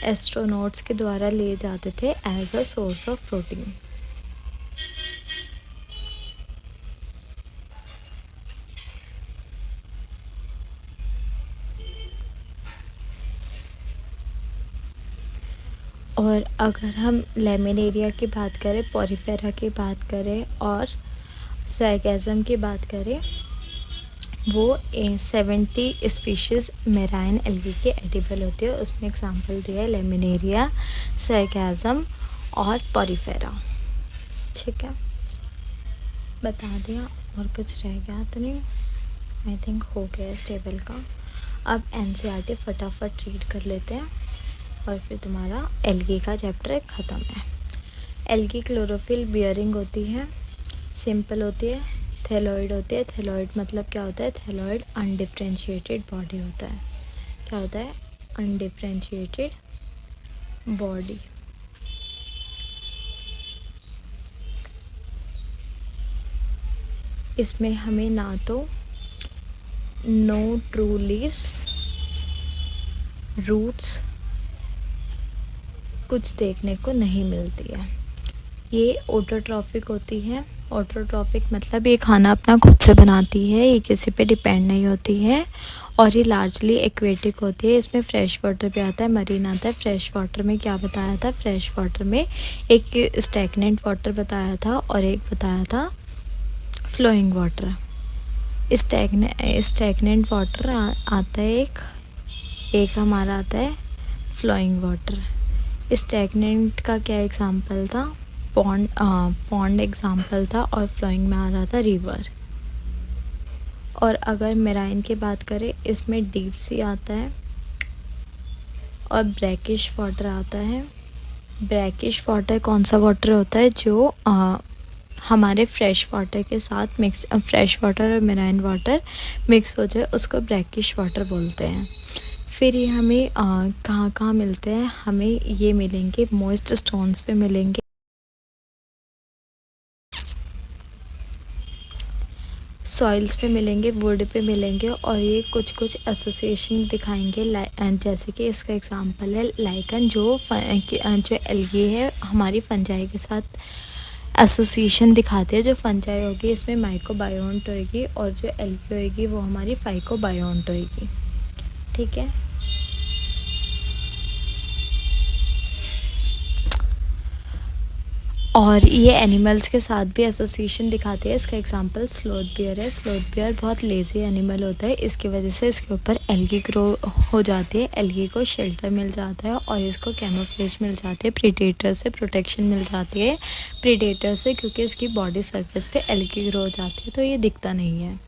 एस्ट्रोनॉट्स के द्वारा लिए जाते थे as a source of protein. और अगर हम लेमिनेरिया की बात करें, पॉरीफेरा की बात करें और सार्गेज़म की बात करें, वो 70 स्पीशीज़ मेराइन एल्गी के एडिबल होती है। उसमें एग्जांपल दिया है लेमिनेरिया, सार्गेज़म और पॉरीफेरा। ठीक है, बता दिया। और कुछ रह गया तो नहीं, आई थिंक हो गया इस टेबल का। अब एनसीईआरटी फटाफट रीड कर लेते हैं और फिर तुम्हारा एल्गी का चैप्टर ख़त्म है। एल्गी क्लोरोफिल बियरिंग होती है, सिंपल होती है, थैलोइड होती है। थैलोइड मतलब क्या होता है, थैलोइड अनडिफ्रेंशिएटेड बॉडी होता है। क्या होता है, अनडिफ्रेंशिएटेड बॉडी। इसमें हमें ना तो नो ट्रू लीव्स, रूट्स कुछ देखने को नहीं मिलती है। ये ऑटोट्रॉफिक होती है। ऑटोट्रॉफिक मतलब ये खाना अपना खुद से बनाती है, ये किसी पे डिपेंड नहीं होती है। और ये लार्जली एक्वेटिक होती है। इसमें फ्रेश वाटर भी आता है, मरीन आता है। फ्रेश वाटर में क्या बताया था, फ्रेश वाटर में एक स्टैगनेंट वाटर बताया था और एक बताया था फ्लोइंग वाटर। स्टैगनेंट वाटर आता है एक हमारा आता है फ्लोइंग वाटर। स्टैगनेंट का क्या एग्जांपल था, पॉन्ड एग्जांपल था, और फ्लोइंग में आ रहा था रिवर। और अगर मेराइन की बात करें, इसमें डीप सी आता है और ब्रैकिश वाटर आता है। ब्रैकिश वाटर कौन सा वाटर होता है, जो हमारे फ्रेश वाटर के साथ मिक्स, फ्रेश वाटर और मेराइन वाटर मिक्स हो जाए उसको ब्रैकिश वाटर बोलते हैं। फिर ये हमें कहाँ कहाँ मिलते हैं, हमें ये मिलेंगे मॉइस्ट स्टोन्स पे मिलेंगे, सॉइल्स पे मिलेंगे, वुड पे मिलेंगे। और ये कुछ कुछ एसोसिएशन दिखाएंगे, जैसे कि इसका एग्जांपल है लाइकन, जो एल्गी है हमारी फंजाई के साथ एसोसिएशन दिखाते हैं। जो फंजाई होगी इसमें माइकोबायोन्ट होएगी और जो एल्गी होएगी वो हमारी फाइकोबायोन्ट होएगी। ठीक है, और ये एनिमल्स के साथ भी एसोसिएशन दिखाते हैं। इसका एग्जांपल स्लोथ बियर है। स्लोथ बियर बहुत लेज़ी एनिमल होता है, इसकी वजह से इसके ऊपर एल्गी ग्रो हो जाती है। एल्गी को शेल्टर मिल जाता है और इसको कैमोफ्लेज मिल जाती है, प्रीडेटर से प्रोटेक्शन मिल जाती है। प्रीडेटर से, क्योंकि इसकी बॉडी सरफेस पे एल्गी ग्रो हो जाती है तो ये दिखता नहीं है।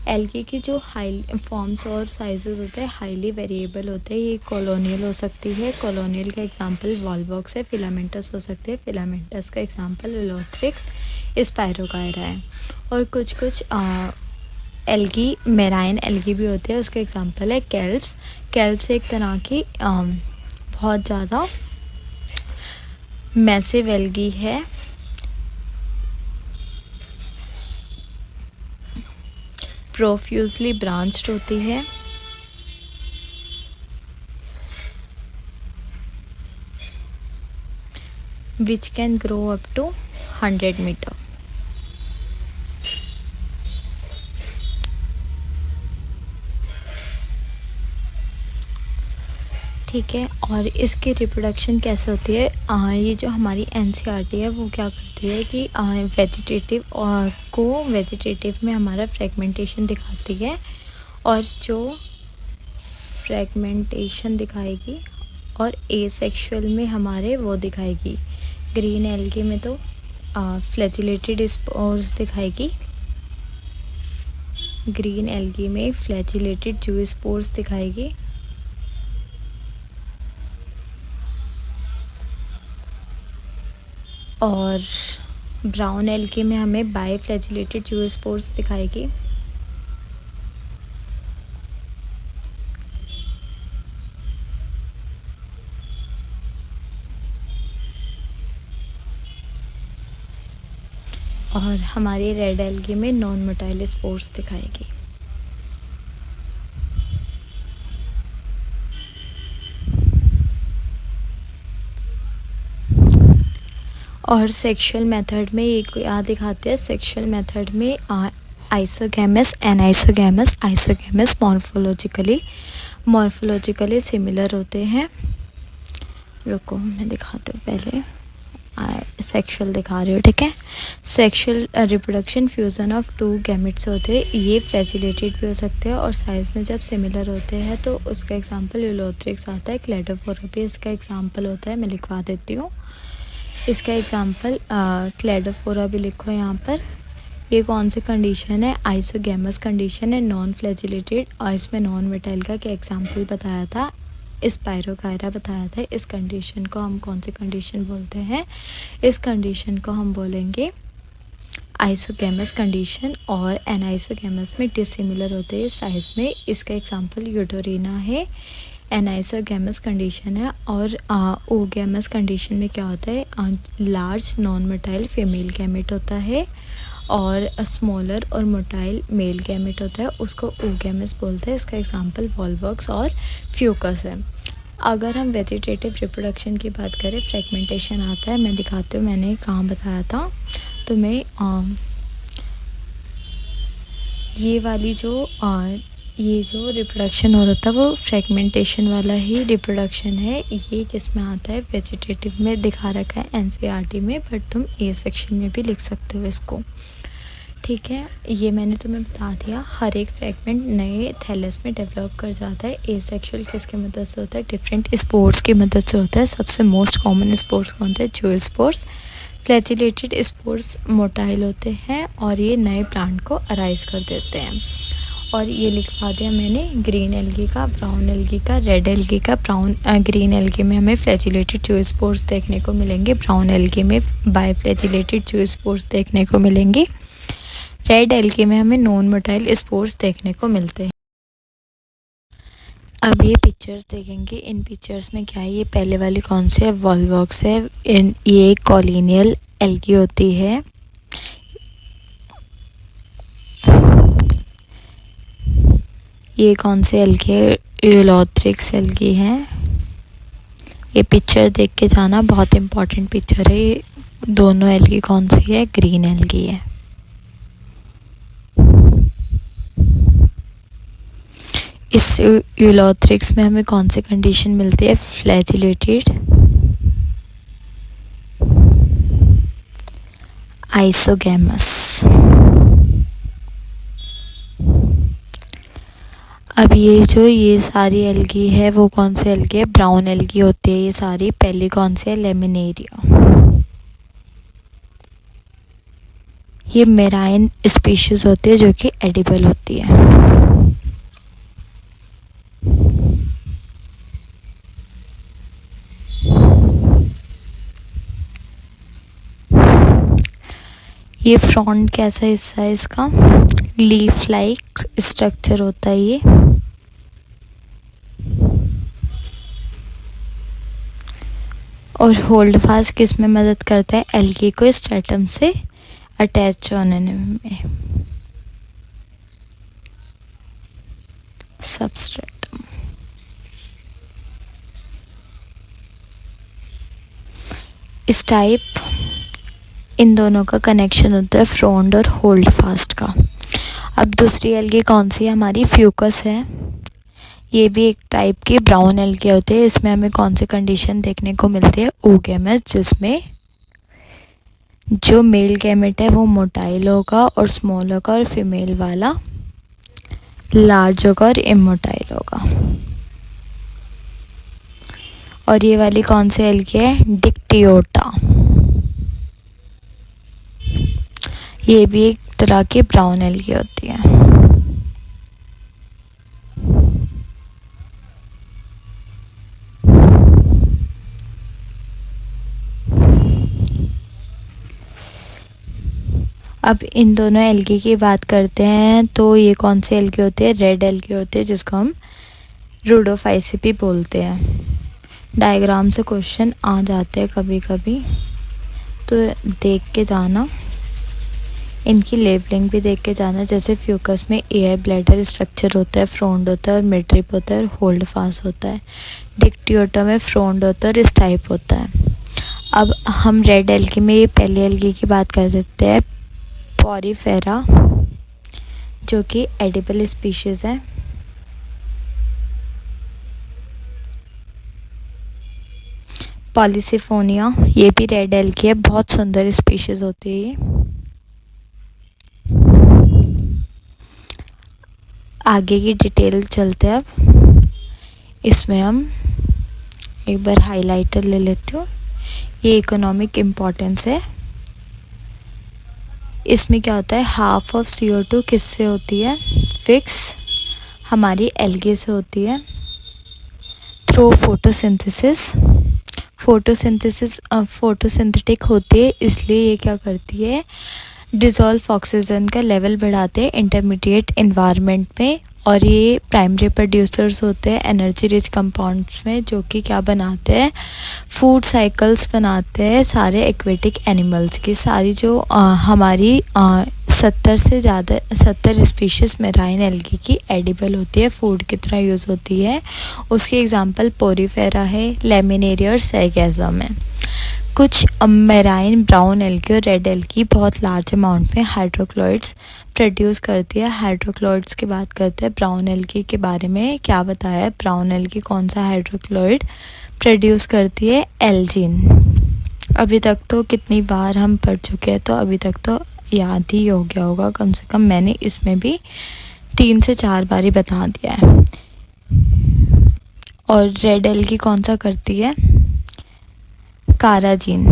एल्गी की जो हाई फॉर्म्स और साइजेस होते हैं हाईली वेरिएबल होते हैं। ये कॉलोनियल हो सकती है, कॉलोनियल का एग्जांपल वॉलवॉक्स है। फिलामेंटस हो सकते हैं, फिलामेंटस का एग्जांपल उलोथ्रिक्स, स्पायरोगायरा है। और कुछ कुछ एल्गी मेराइन एल्गी भी होते हैं, उसका एग्जांपल है केल्प्स। केल्प्स एक तरह की बहुत ज़्यादा मैसिव एल्गी है, प्रोफ्यूजली ब्रांच्ड होती है, which can grow up to 100 metre. ठीक है, और इसकी रिप्रोडक्शन कैसे होती है? ये जो हमारी एनसीईआरटी है वो क्या करती है कि वेजिटेटिव को वेजिटेटिव में हमारा फ्रेगमेंटेशन दिखाती है, और जो फ्रेगमेंटेशन दिखाएगी और एसेक्सुअल में हमारे वो दिखाएगी। ग्रीन एल्गी में तो फ्लैजिलेटेड स्पोर्स दिखाएगी, ग्रीन एल्गी में फ्लैजिलेटेड जूस्पोर्स दिखाएगी, और ब्राउन एल्गी में हमें बाइफ्लैजिलेटेड जूस्पोर्स दिखाएगी। और हमारी रेड एल्गी में नॉन मोटाइल स्पोर्स दिखाएगी। और सेक्शुअल मेथड में ये क्या दिखाते हैं? सेक्शुअल मेथड में isogamous, anisogamous, isogamous morphologically similar होते हैं। रुको मैं दिखाती हूँ, पहले सेक्शुअल दिखा रही हूँ। ठीक है, sexual reproduction fusion of 2 gametes होते हैं। ये फ्लैजिलेटेड भी हो सकते हैं और साइज़ में जब सिमिलर होते हैं तो उसका एग्जांपल यूलोथ्रिक्स आता है। क्लेडोफोरा भी इसका एग्जांपल होता है, मैं लिखवा देती हूँ इसका एग्जांपल। क्लेडोफोरा भी लिखो यहाँ पर। ये कौन सी कंडीशन है? आइसोगैमस कंडीशन है, नॉन फ्लैजिलेटेड, और इसमें नॉन मेटाइल का क्या एग्जांपल बताया था? स्पायरोगायरा बताया था। इस कंडीशन को हम कौन सी कंडीशन बोलते हैं? इस कंडीशन को हम बोलेंगे आइसोगैमस कंडीशन। और एनाइसोगैमस में डिसिमिलर होते हैं साइज़ में। इसका एग्जांपल यूडोरिना है, एनाइसोगैमस कंडीशन है। और ओगैमस कंडीशन में क्या होता है? Large non motile female gamete होता है और स्मॉलर और मोटाइल मेल गैमेट होता है, उसको ओगैमस बोलते हैं। इसका एग्जांपल वॉलवॉक्स और फ्यूकस है। अगर हम वेजिटेटिव रिप्रोडक्शन की बात करें, फ्रेगमेंटेशन आता है, मैं दिखाती हूँ मैंने कहाँ बताया था। तो मैं ये जो रिप्रोडक्शन हो रहा था वो फ्रेगमेंटेशन वाला ही रिप्रोडक्शन है। ये किस में आता है? वेजिटेटिव में दिखा रखा है एनसीईआरटी में, बट तुम ए सेक्शन में भी लिख सकते हो इसको। ठीक है, ये मैंने तुम्हें बता दिया। हर एक फ्रेगमेंट नए थैलस में डेवलप कर जाता है। ए सेक्शुअल किसकी मदद से होता है? डिफरेंट स्पोर्स की मदद से होता है। सबसे मोस्ट कॉमन स्पोर्स कौन थे? जूस्पोर्स। फ्लैजिलेटेड स्पोर्स मोटाइल होते हैं और ये नए प्लांट को अराइज कर देते हैं। और ये लिखवा दिया मैंने ग्रीन एल्गी का, ब्राउन एल्गी का, रेड एल्गी का। ग्रीन एल्गी में हमें फ्लैजिलेटेड जूस्पोर्स देखने को मिलेंगे, ब्राउन एल्गी में बाइफ्लैजिलेटेड जूस्पोर्स देखने को मिलेंगी, रेड एल्गी में हमें नॉन मोटाइल स्पोर्स देखने को मिलते हैं। अब ये पिक्चर्स देखेंगे, इन पिक्चर्स में क्या है? ये पहले वाली कौन सी है? वॉलवॉक्स है। ये कॉलिनियल एल्गी होती है। ये कौन सी एल्गी है? यूलोथ्रिक्स एल्गी है। ये पिक्चर देख के जाना, बहुत इम्पोर्टेंट पिक्चर है। ये दोनों एल्गी कौन सी है? ग्रीन एल्गी है। इस यूलोथ्रिक्स में हमें कौन सी कंडीशन मिलती है? Flagellated, isogamous. अब ये सारी एल्गी है वो कौन सी एल्गी है? ब्राउन एल्गी होती है ये सारी। पहली कौन सी है? लेमिनेरिया। ये मेराइन स्पीशीज़ होती है जो कि एडिबल होती है। ये फ्रॉन्ट कैसा हिस्सा है इसका, लीफ लाइक स्ट्रक्चर होता है ये। और होल्ड फास्ट किस में मदद करता है, एल्गी को स्ट्रेटम से अटैच होने में, सबस्ट्रेटम। इस टाइप इन दोनों का कनेक्शन होता है फ्रॉन्ट और होल्ड फास्ट का। अब दूसरी एल्गी कौन सी है हमारी, फ्यूकस है। ये भी एक टाइप की ब्राउन एल्गी होती है। इसमें हमें कौन सी कंडीशन देखने को मिलती है, oogamous, जिसमें जो मेल गैमेट है वो मोटाइल होगा और स्मॉल होगा, और फीमेल वाला लार्ज होगा और इमोटाइल होगा। और ये वाली कौन सी एल्गी है, डिक्टियोटा। ये भी एक तरह की ब्राउन एल्गी होती है। अब इन दोनों एल्गी की बात करते हैं तो ये कौन सी एल्गी होती है, रेड एल्गी होती है, जिसको हम रूडोफाइसी बोलते हैं। डायग्राम से क्वेश्चन आ जाते हैं कभी कभी, तो देख के जाना, इनकी लेबलिंग भी देख के जाना। जैसे फ्यूकस में एयर ब्लैडर स्ट्रक्चर होता है, फ्रॉन्ट होता है और मिड रिप होता है और होल्ड फास्ट होता है। डिक्टियोटा में फ्रॉन्ट होता है और स्टाइप होता है। अब हम रेड एल्गी में ये पहली एल्गी की बात कर देते हैं, पोरीफेरा, जो कि एडिबल स्पीशीज़ है। पॉलीसिफोनिया, ये भी रेड एल्गी है, बहुत सुंदर स्पीशीज़ होती है ये। आगे की डिटेल चलते हैं अब। इसमें हम एक बार हाइलाइटर ले लेती हूँ। ये इकोनॉमिक इम्पोर्टेंस है। इसमें क्या होता है, हाफ ऑफ CO2 किससे होती है, फिक्स हमारी एल्गी से होती है, थ्रू फोटोसिंथेसिस। फोटोसिंथेटिक होती है, इसलिए ये क्या करती है, डिज़ोल्व ऑक्सीजन का लेवल बढ़ाते हैं इंटरमीडिएट इन्वायरमेंट में। और ये प्राइमरी प्रोड्यूसर्स होते हैं एनर्जी रिच कंपाउंड्स में, जो कि क्या बनाते हैं, फूड साइकिल्स बनाते हैं सारे एक्वेटिक एनिमल्स की। सारी जो हमारी 70 स्पीशीज़ मेराइन एल्गी की एडिबल होती है, फूड की तरह यूज़ होती है। उसकी एग्जांपल पोरीफेरा है, लेमिनेरिया और सरगैज़म है। कुछ मेराइन ब्राउन एल्गी और रेड एल्गी बहुत लार्ज अमाउंट में हाइड्रोक्लोइड्स प्रोड्यूस करती है। हाइड्रोक्लोइड्स की बात करते हैं, ब्राउन एल्गी के बारे में क्या बताया है, ब्राउन एल्गी कौन सा हाइड्रोक्लोइड प्रोड्यूस करती है, एल्जीन। अभी तक तो कितनी बार हम पढ़ चुके हैं, तो अभी तक तो याद ही हो गया होगा, कम से कम मैंने इसमें भी 3 से 4 बार ही बता दिया है। और रेड एल्गी कौन सा करती है, काराजीन।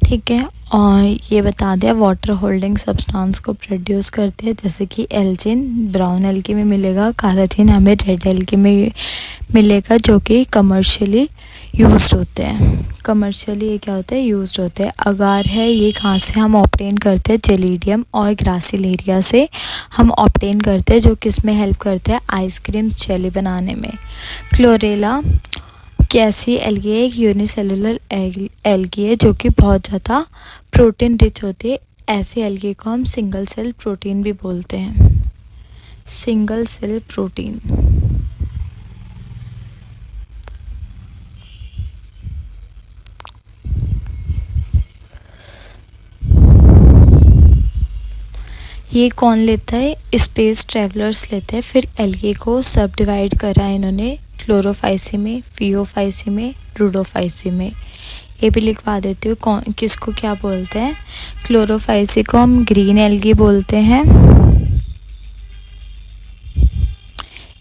ठीक है, और ये बता दिया वाटर होल्डिंग सब्सटेंस को प्रोड्यूस करती है, जैसे कि एल्जिन ब्राउन एल्गी में मिलेगा, काराजीन हमें रेड एल्गी में मिलेगा, जो कि कमर्शियली यूज्ड होते हैं। कमर्शियली ये क्या होता है, यूज्ड होते हैं। अगार है, ये कहाँ से हम ऑब्टेन करते हैं, जेलिडियम और ग्रासिलेरिया से हम ऑब्टेन करते हैं, जो किस में हेल्प करते हैं, आइसक्रीम जेली बनाने में। क्लोरेला कैसी एल्गी है, एक यूनिसेलुलर एल्गी है, जो कि बहुत ज़्यादा प्रोटीन रिच होती है। ऐसी एल्गी को हम सिंगल सेल प्रोटीन भी बोलते हैं, सिंगल सेल प्रोटीन। ये कौन लेता है, स्पेस ट्रैवलर्स लेते हैं। फिर एल्गी को सब डिवाइड करा है इन्होंने, क्लोरोफाइसी में, फियोफाइसी में, रूडोफाइसी में। ये भी लिखवा देती हूँ कौन किसको क्या बोलते हैं। क्लोरोफाइसी को हम ग्रीन एल्गी बोलते हैं,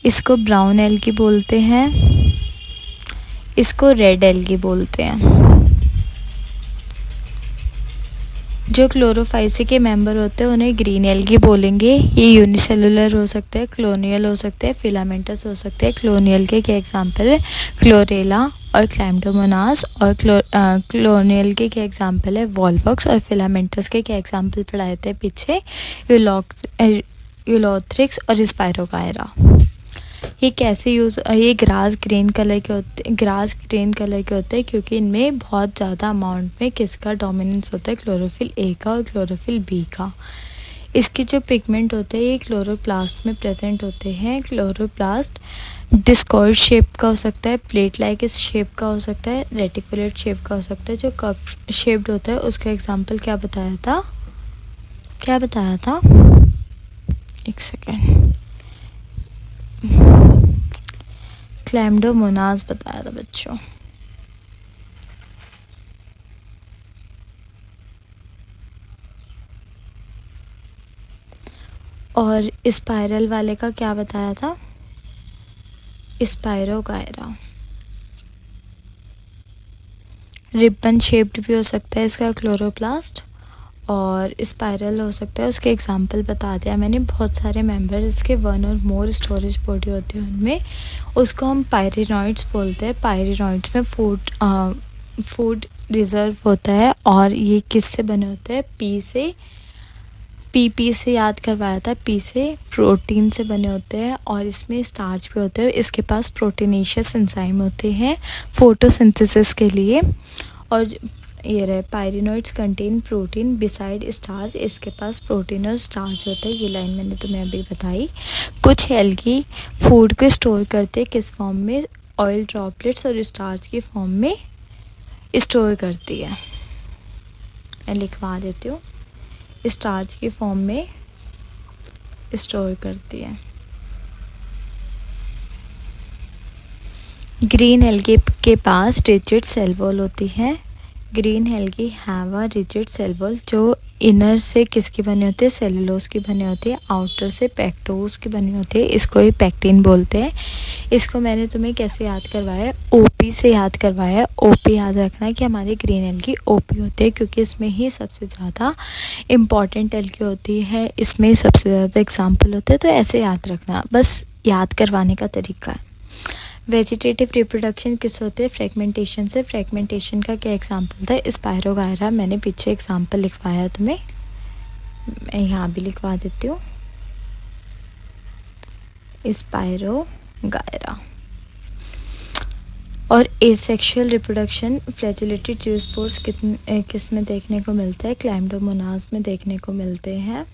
इसको ब्राउन एल्गी बोलते हैं, इसको रेड एल्गी बोलते हैं। जो क्लोरोफाइसी के मेंबर होते हैं उन्हें ग्रीन एल्गी बोलेंगे। ये यूनिसेलुलर हो सकते हैं, क्लोनियल हो सकते हैं, फिलामेंटस हो सकते हैं। क्लोनियल के क्या एग्जांपल है? क्लोरेला और क्लैम्डोमोनास। और क्लोनियल के क्या एग्जांपल है? वॉल्वॉक्स। और फिलामेंटस के क्या एग्जांपल पढ़ाए थे पीछे? यूलोथ्रिक्स और स्पायरोगायरा। ये कैसे ये ग्रास ग्रीन कलर के होते हैं क्योंकि इनमें बहुत ज़्यादा अमाउंट में किसका डोमिनेंस होता है? क्लोरोफिल ए का और क्लोरोफिल बी का। इसके जो पिगमेंट होते हैं ये क्लोरोप्लास्ट में प्रेजेंट होते हैं। क्लोरोप्लास्ट डिस्कॉइड शेप का हो सकता है, प्लेट लाइक इस शेप का हो सकता है, रेटिकुलेट शेप का हो सकता है। जो कप शेप्ड होता है उसका एग्जाम्पल क्या बताया था? एक सेकेंड, क्लैम्डोमोनास बताया था बच्चों। और स्पाइरल वाले का क्या बताया था? स्पायरोगायरा। रिबन शेप्ड भी हो सकता है इसका क्लोरोप्लास्ट, और स्पाइरल हो सकता है। उसके एग्जांपल बता दिया मैंने। बहुत सारे मेंबर इसके वन और मोर स्टोरेज बॉडी होती है उनमें, उसको हम पायरिनॉइड्स बोलते हैं। पायरिनॉइड्स में फूड रिजर्व होता है। और ये किससे बने होते हैं? पी से याद करवाया था। पी से प्रोटीन से बने होते हैं और इसमें स्टार्च भी होते हैं। इसके पास प्रोटीनेशियस एंजाइम होते हैं फोटोसिंथेसिस के लिए। और ये रहे पायरिनॉइड्स कंटेन प्रोटीन बिसाइड स्टार्च। इसके पास प्रोटीन और स्टार्च होता है। ये लाइन मैंने तुम्हें अभी बताई। कुछ एल्गी फूड को स्टोर करते हैं किस फॉर्म में? ऑयल ड्रॉपलेट्स और स्टार्च की फॉर्म में स्टोर करती है। मैं लिखवा देती हूँ, स्टार्च की फॉर्म में स्टोर करती है। ग्रीन एल्गी के पास रिजिड सेल वॉल होती है। Green algae have a rigid cell wall जो इनर से किसकी बनी होती है? सेलुलोज की बनी होती है। आउटर से पेक्टोज की बनी होती है। इसको ही पेक्टिन बोलते हैं। इसको मैंने तुम्हें कैसे याद करवाया है? ओपी से याद करवाया है। ओपी याद रखना है कि हमारी ग्रीन एल्गी ओपी होती है क्योंकि इसमें ही सबसे ज़्यादा इम्पॉर्टेंट एल्गी होती है, इसमें सबसे ज़्यादा एग्जाम्पल होते हैं। तो ऐसे याद रखना, बस याद करवाने का तरीका है। वेजिटेटिव रिप्रोडक्शन किस होते हैं? फ्रेगमेंटेशन से। फ्रेगमेंटेशन का क्या एग्जांपल था? स्पायरोगायरा। मैंने पीछे एग्जांपल लिखवाया तुम्हें, मैं यहाँ भी लिखवा देती हूँ, स्पायरोगायरा। और एसेक्सुअल रिप्रोडक्शन फ्लैजिलेटेड ज़ूस्पोर्स किस में देखने को मिलता है? क्लैम्डोमोनास में देखने को मिलते हैं।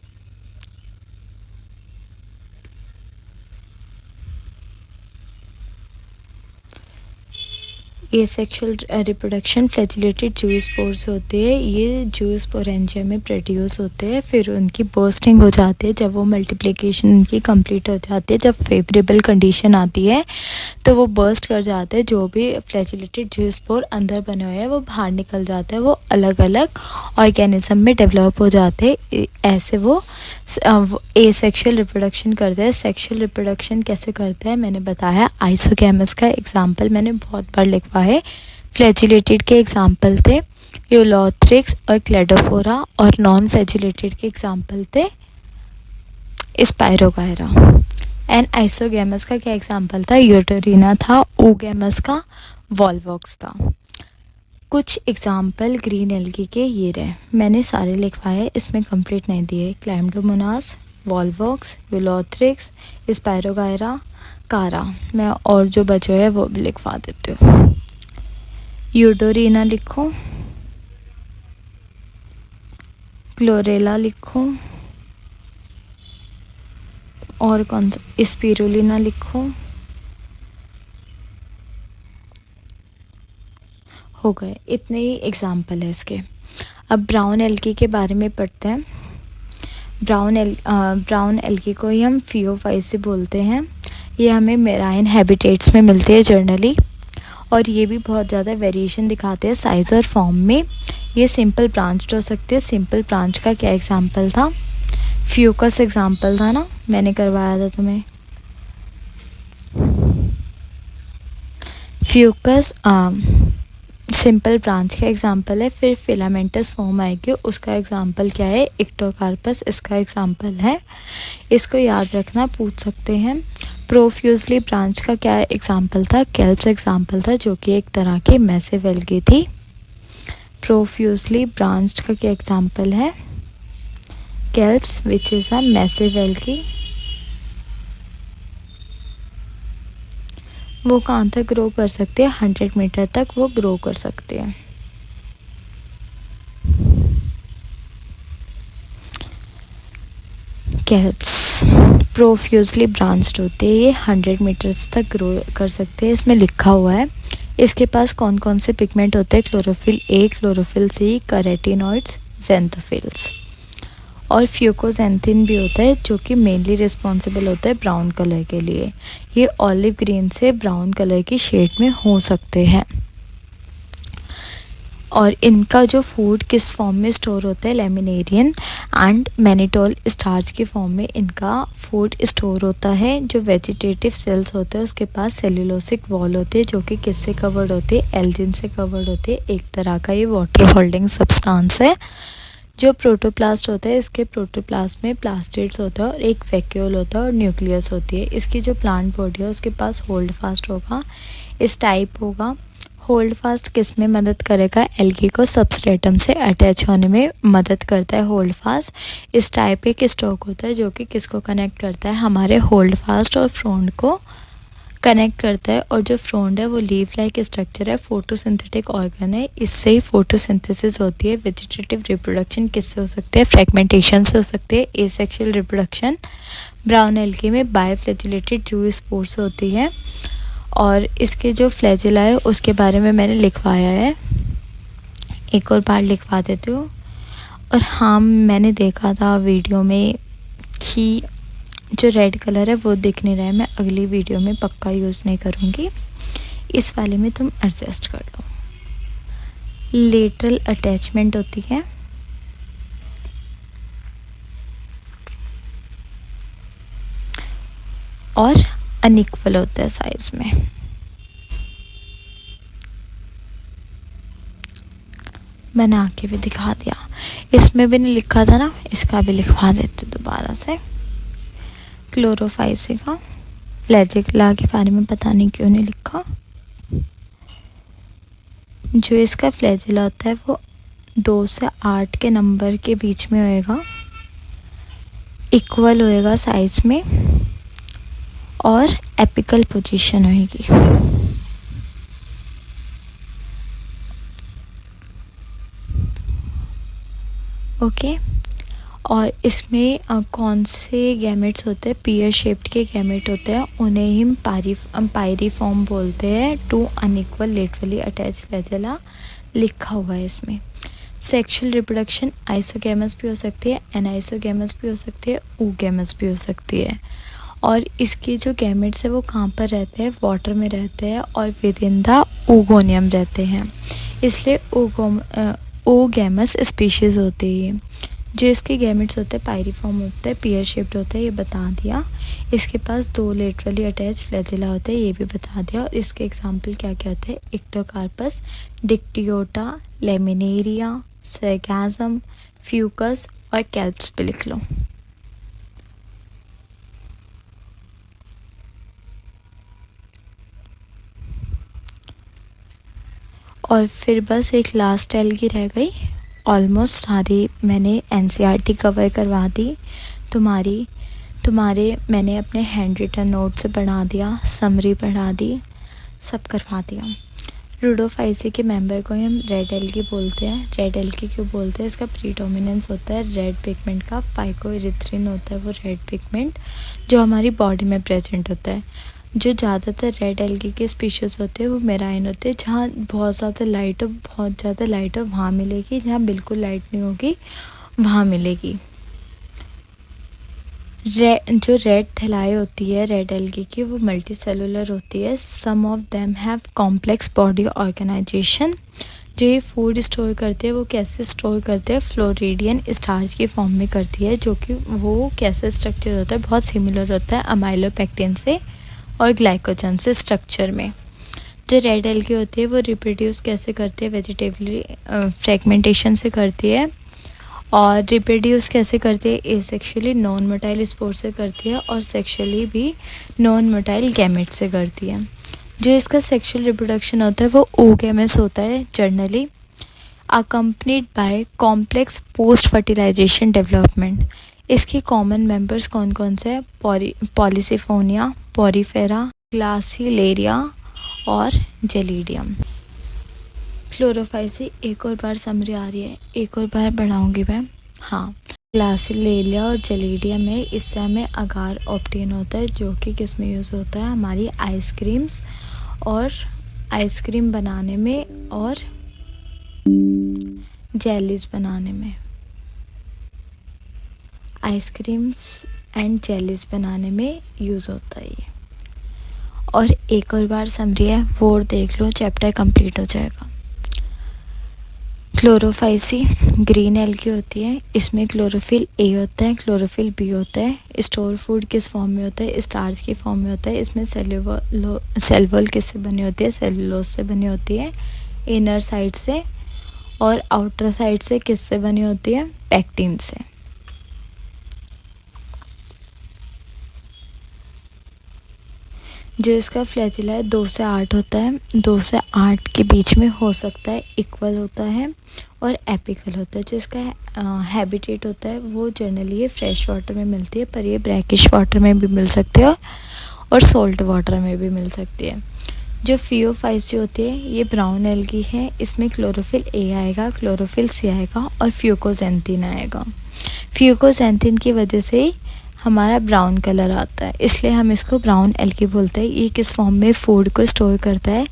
एसेक्सुअल रिप्रोडक्शन फ्लैजिलेटेड ज़ूस्पोर्स होते हैं। ये ज़ूस्पोरेंजियम में प्रोड्यूस होते हैं, फिर उनकी बर्स्टिंग हो जाती है। जब वो मल्टीप्लिकेशन उनकी कंप्लीट हो जाती है, जब फेवरेबल कंडीशन आती है तो वो बर्स्ट कर जाते हैं। जो भी फ्लैजिलेटेड ज़ूस्पोर अंदर बने हुए हैं वो बाहर निकल जाते हैं, वो अलग अलग ऑर्गेनिज्म में डेवलप हो जाते हैं। ऐसे वो एसेक्सुअल रिप्रोडक्शन करते हैं। सेक्सुअल रिप्रोडक्शन कैसे करते हैं मैंने बताया। आइसोगैमस का एग्जाम्पल मैंने बहुत बार लिखवा है। फ्लैजिलेटेड के एग्जाम्पल थे यूलोथ्रिक्स और क्लेडोफोरा, और नॉन फ्लैजिलेटेड के एग्जाम्पल थे स्पायरोगायरा। एंड आइसोगैमस का क्या एग्जाम्पल था? यूटेरिना था। ओगैमस का वॉल्वॉक्स था। कुछ एग्जाम्पल ग्रीन एल्गी के ये रहे, मैंने सारे लिखवाए, इसमें कंप्लीट नहीं दिए। क्लैम्डोमोनास, वॉल्वॉक्स, यूलोथ्रिक्स, स्पायरोगायरा, कारा। मैं और जो बचे हुए वो भी लिखवा देती हूँ। यूडोरिना लिखो, क्लोरेला लिखो, और कौन सा? स्पिरुलिना लिखो। हो गए, इतने ही एग्जाम्पल है इसके। अब ब्राउन एल्गी के बारे में पढ़ते हैं। ब्राउन एल्गी को ही हम फियोफाइसी बोलते हैं। ये हमें मेराइन हैबिटेट्स में मिलते हैं जनरली। और ये भी बहुत ज़्यादा वेरिएशन दिखाते हैं साइज़ और फॉर्म में। ये सिंपल ब्रांच हो सकते हैं। सिंपल ब्रांच का क्या एग्जांपल था, फ्यूकस एग्जांपल था ना, मैंने करवाया था तुम्हें। फ्यूकस सिंपल ब्रांच का एग्जांपल है। फिर फिलामेंटस फॉर्म आएगी, उसका एग्जांपल क्या है, इक्टोकार्पस इसका एग्जांपल है। इसको याद रखना, पूछ सकते हैं। प्रोफ्यूजली ब्रांच का क्या एग्जांपल था, केल्प्स एग्जांपल था, जो कि एक तरह की मैसिव एल्गी थी। प्रोफ्यूजली ब्रांच का क्या एग्जांपल है, kelps which is a massive algae. वो कहाँ तक ग्रो कर सकते हैं, 100 मीटर तक वो ग्रो कर सकते हैं। केल्प्स प्रोफ्यूजली ब्रांच्ड होते हैं, ये 100 मीटर्स तक ग्रो कर सकते हैं। इसमें लिखा हुआ है इसके पास कौन कौन से पिगमेंट होते हैं, chlorophyll A, chlorophyll C, carotenoids, ज़ैंथोफिल्स। और फ्यूकोजेंथिन भी होता है, जो कि मेनली रिस्पॉन्सिबल होता है ब्राउन कलर के लिए। ये ऑलिव ग्रीन से ब्राउन कलर की शेड में हो सकते हैं। और इनका जो फूड किस फॉर्म में स्टोर होता है, लेमिनेरियन एंड मैनिटोल स्टार्च की फॉर्म में इनका फूड स्टोर होता है। जो वेजिटेटिव सेल्स होते हैं उसके पास सेल्यूलोसिक वॉल होते हैं, जो कि किससे कवर्ड होते हैं, एल्जिन से कवर्ड होते हैं। एक तरह का ये वाटर होल्डिंग सब्सटेंस है। जो प्रोटोप्लास्ट होता है, इसके प्रोटोप्लास्ट में प्लास्टिड्स होता है और एक वैक्यूल होता है और न्यूक्लियस होती है। इसकी जो प्लांट बॉडी है उसके पास होल्ड फास्ट होगा, इस टाइप होगा। होल्ड फास्ट किस में मदद करेगा, एल्गी को सबस्ट्रेटम से अटैच होने में मदद करता है होल्ड फास्ट। इस टाइप एक स्टॉक होता है जो कि किसको कनेक्ट करता है, हमारे होल्ड फास्ट और फ्रोंड को कनेक्ट करता है। और जो फ्रोंड है वो लीफ लाइक स्ट्रक्चर है, फोटोसिंथेटिक ऑर्गन है, इससे ही फोटोसिंथेसिस होती है। वेजिटेटिव रिप्रोडक्शन किससे हो सकते हैं, फ्रेगमेंटेशन से हो सकते हैं। एसेक्सुअल रिप्रोडक्शन ब्राउन एल्गी में बायफ्लैजिलेटेड जूई स्पोर्स होती है। और इसके जो फ्लैजिला है उसके बारे में मैंने लिखवाया है, एक और बार लिखवा देती हूँ। और हाँ, मैंने देखा था वीडियो में कि जो रेड कलर है वो दिख नहीं रहा है, मैं अगली वीडियो में पक्का यूज़ नहीं करूँगी। इस वाले में तुम एडजस्ट कर लो। लेटरल अटैचमेंट होती है, और अनइक्वल होता है साइज में। बना के भी दिखा दिया, इसमें भी नहीं लिखा था ना, इसका भी लिखवा देती हूँ दोबारा से। क्लोरोफाइसिका फ्लैजिला के बारे में पता नहीं क्यों नहीं लिखा। जो इसका फ्लैजिला होता है वो 2 से 8 के नंबर के बीच में होएगा, इक्वल होएगा साइज में, और एपिकल पोजीशन होएगी। ओके। और इसमें कौन से गैमेट्स होते हैं, पेयर शेप्ड के गैमेट होते हैं, उन्हें हम पायरीफॉर्म बोलते हैं। 2 अनइक्वल लेटरली अटैच फ्लैजिला लिखा हुआ है इसमें। सेक्सुअल रिप्रोडक्शन आइसोगैमस भी हो सकती है, एनाइसोगैमस भी हो सकती है, oogamous भी हो सकती है। और इसके जो गैमेट्स है वो कहाँ पर रहते हैं, वाटर में रहते हैं और विद इन द oogonia रहते हैं, इसलिए oogamous स्पीशीज़ होती है। जो इसके गैमेट्स होते हैं पायरीफॉर्म होते हैं, पेयर शेप्ड होते हैं, ये बता दिया। इसके पास 2 लेटरली अटैच फ्लैजिला होते हैं, ये भी बता दिया। और इसके एग्जांपल क्या क्या होते हैं, इक्टोकार्पस, डिक्टियोटा, लेमिनेरिया, सरगैज़म, फ्यूकस और केल्प्स पे लिख लो। और फिर बस एक लास्ट एल्गी रह गई। ऑलमोस्ट सारी मैंने एनसीईआरटी कवर करवा दी तुम्हारे मैंने अपने हैंड रिटन नोट से पढ़ा दिया, समरी पढ़ा दी, सब करवा दिया। रूडोफाइसी के मेंबर को हम रेड एल्गी बोलते हैं। रेड एल्गी क्यों बोलते हैं, इसका प्रीडोमिनेंस होता है रेड पिगमेंट का, फाइकोइरिथ्रिन होता है वो रेड पिगमेंट जो हमारी बॉडी में प्रेजेंट होता है। जो ज़्यादातर रेड एल्गी के स्पीशीज़ होते हैं वो मेराइन होते हैं, जहाँ बहुत ज़्यादा लाइट हो वहाँ मिलेगी, जहाँ बिल्कुल लाइट नहीं होगी वहाँ मिलेगी। जो रेड थैलाई होती है रेड एल्गी की, वो मल्टी सेलुलर होती है। Some of them have complex body organisation. जो ये फूड स्टोर करते हैं वो कैसे स्टोर करते हैं, फ्लोरिडियन स्टार्च की फॉर्म में करती है, जो कि वो कैसे स्ट्रक्चर होता है, बहुत सिमिलर होता है अमाइलोपेक्टिन से और ग्लाइकोजन से स्ट्रक्चर में। जो रेड एल्गी होती है वो रिप्रोड्यूस कैसे करती है, वेजिटेबल फ्रेगमेंटेशन से करती है। और रिप्रोड्यूस कैसे करती है, एसेक्सुअली नॉन मोटाइल स्पोर से करती है और सेक्सुअली भी नॉन मोटाइल गैमेट से करती है। जो इसका सेक्सुअल रिप्रोडक्शन होता है वो oogamous होता है generally, accompanied by complex post fertilization development. इसके कॉमन मेंबर्स कौन कौन से हैं, पॉलीसिफोनिया, पोरीफेरा, ग्लासिलेरिया और जेलिडियम। क्लोरोफाइसी एक और बार समरी आ रही है, एक और बार बढ़ाऊंगी मैं। हाँ, ग्लासिलेरिया और जेलिडियम में इससे हमें अगार ऑब्टेन होता है, जो कि किस में यूज़ होता है, हमारी आइसक्रीम्स और आइसक्रीम बनाने में और जेलीज बनाने में, आइसक्रीम्स एंड जेलीज बनाने में यूज़ होता है ये। और एक और बार समरी है, वो देख लो, चैप्टर कंप्लीट हो जाएगा। क्लोरोफाइसी ग्रीन एल्गी होती है, इसमें क्लोरोफिल ए होता है, क्लोरोफिल बी होता है। स्टोर फूड किस फॉर्म में होता है, स्टार्च की फॉर्म में होता है। इसमें सेल वॉल किससे बनी होती है, सेलुलोज से बनी होती है इनर साइड से, और आउटर साइड से किससे बनी होती है, पैक्टिन से। जो इसका फ्लैजिला है 2 से 8 होता है, 2 से 8 के बीच में हो सकता है, इक्वल होता है और एपिकल होता है। जो इसका हैबिटेट होता है वो जनरली ये फ्रेश वाटर में मिलती है, पर ये ब्रैकिश वाटर में भी मिल सकती है और सॉल्ट वाटर में भी मिल सकती है। जो फियोफाइसी होती है ये ब्राउन एल्गी है, इसमें क्लोरोफिल ए आएगा, क्लोरोफिल सी आएगा और फ्यूकोजेंथिन आएगा। फ्यूकोजेंथिन की वजह से हमारा ब्राउन कलर आता है, इसलिए हम इसको ब्राउन एल्गी बोलते हैं। ये किस फॉर्म में फूड को स्टोर करता है,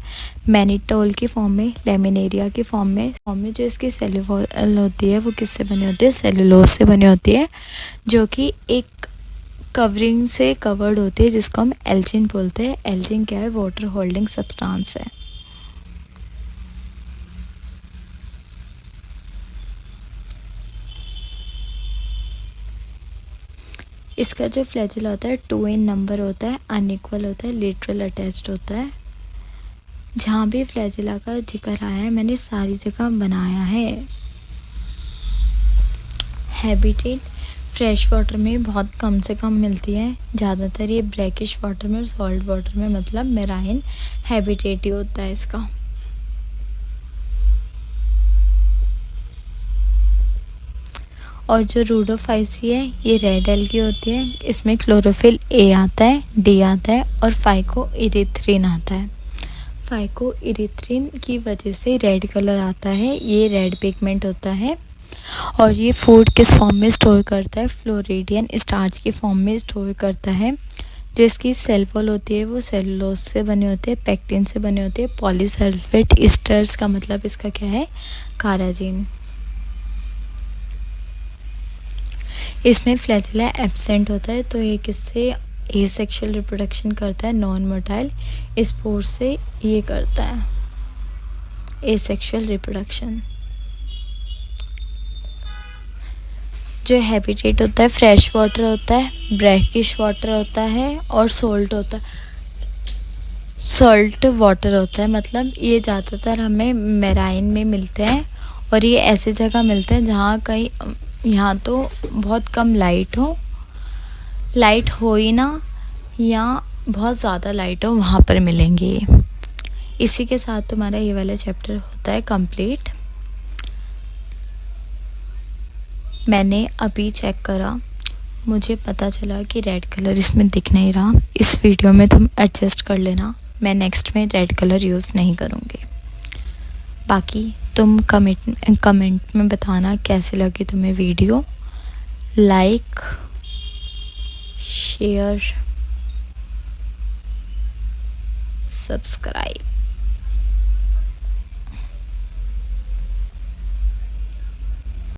मैनिटोल की फॉर्म में, लेमिनेरिया की फॉर्म में। जो इसकी सेलुलोज होती है वो किससे बनी होती है, सेलुलोज से बनी होती है, जो कि एक कवरिंग से कवर्ड होती है, जिसको हम एल्जिन बोलते हैं। एल्जिन क्या है, वाटर होल्डिंग सब्सटेंस है। इसका जो फ्लैजिला होता है 2 इन नंबर होता है, अनइक्वल होता है, लेटरल अटैच्ड होता है। जहाँ भी फ्लैजिला का जिक्र आया है मैंने सारी जगह बनाया है। हैबिटेट फ्रेश वाटर में बहुत कम से कम मिलती है, ज़्यादातर ये ब्रैकिश वाटर में और सॉल्ट वाटर में, मतलब मेराइन हैबिटेट ही होता है इसका। और जो रूडोफाइसी है ये रेड एल्गी होती है, इसमें क्लोरोफिल ए आता है, डी आता है और फाइको इरिथ्रिन आता है। फाइको इरिथ्रिन की वजह से रेड कलर आता है, ये रेड पिगमेंट होता है। और ये फूड किस फॉर्म में स्टोर करता है, फ्लोरिडियन स्टार्च की फॉर्म में स्टोर करता है। जो इसकी सेल वॉल होती है वो सेलुलोज से बनी होती है, पैक्टिन से बनी होती है। पॉलीसल्फेट ईस्टर्स का मतलब इसका क्या है, काराजीन। इसमें फ्लैजिला एब्सेंट होता है, तो ये किससे एसेक्सुअल रिप्रोडक्शन करता है, नॉन मोटाइल स्पोर से ये करता है एसेक्सुअल रिप्रोडक्शन। जो हैबिटेट होता है फ्रेश वाटर होता है, ब्रैकिश वाटर होता है और सॉल्ट होता है, सॉल्ट वाटर होता है। मतलब ये ज़्यादातर हमें मेराइन में मिलते हैं और ये ऐसी जगह मिलते हैं जहाँ कहीं, यहाँ तो बहुत कम लाइट हो ही ना, या बहुत ज़्यादा लाइट हो, वहाँ पर मिलेंगे ये। इसी के साथ तुम्हारा ये वाला चैप्टर होता है कंप्लीट। मैंने अभी चेक करा, मुझे पता चला कि रेड कलर इसमें दिख नहीं रहा। इस वीडियो में तुम एडजस्ट कर लेना, मैं नेक्स्ट में रेड कलर यूज़ नहीं करूँगी। बाकी तुम कमेंट में बताना कैसे लगी तुम्हें वीडियो। Like, share, subscribe.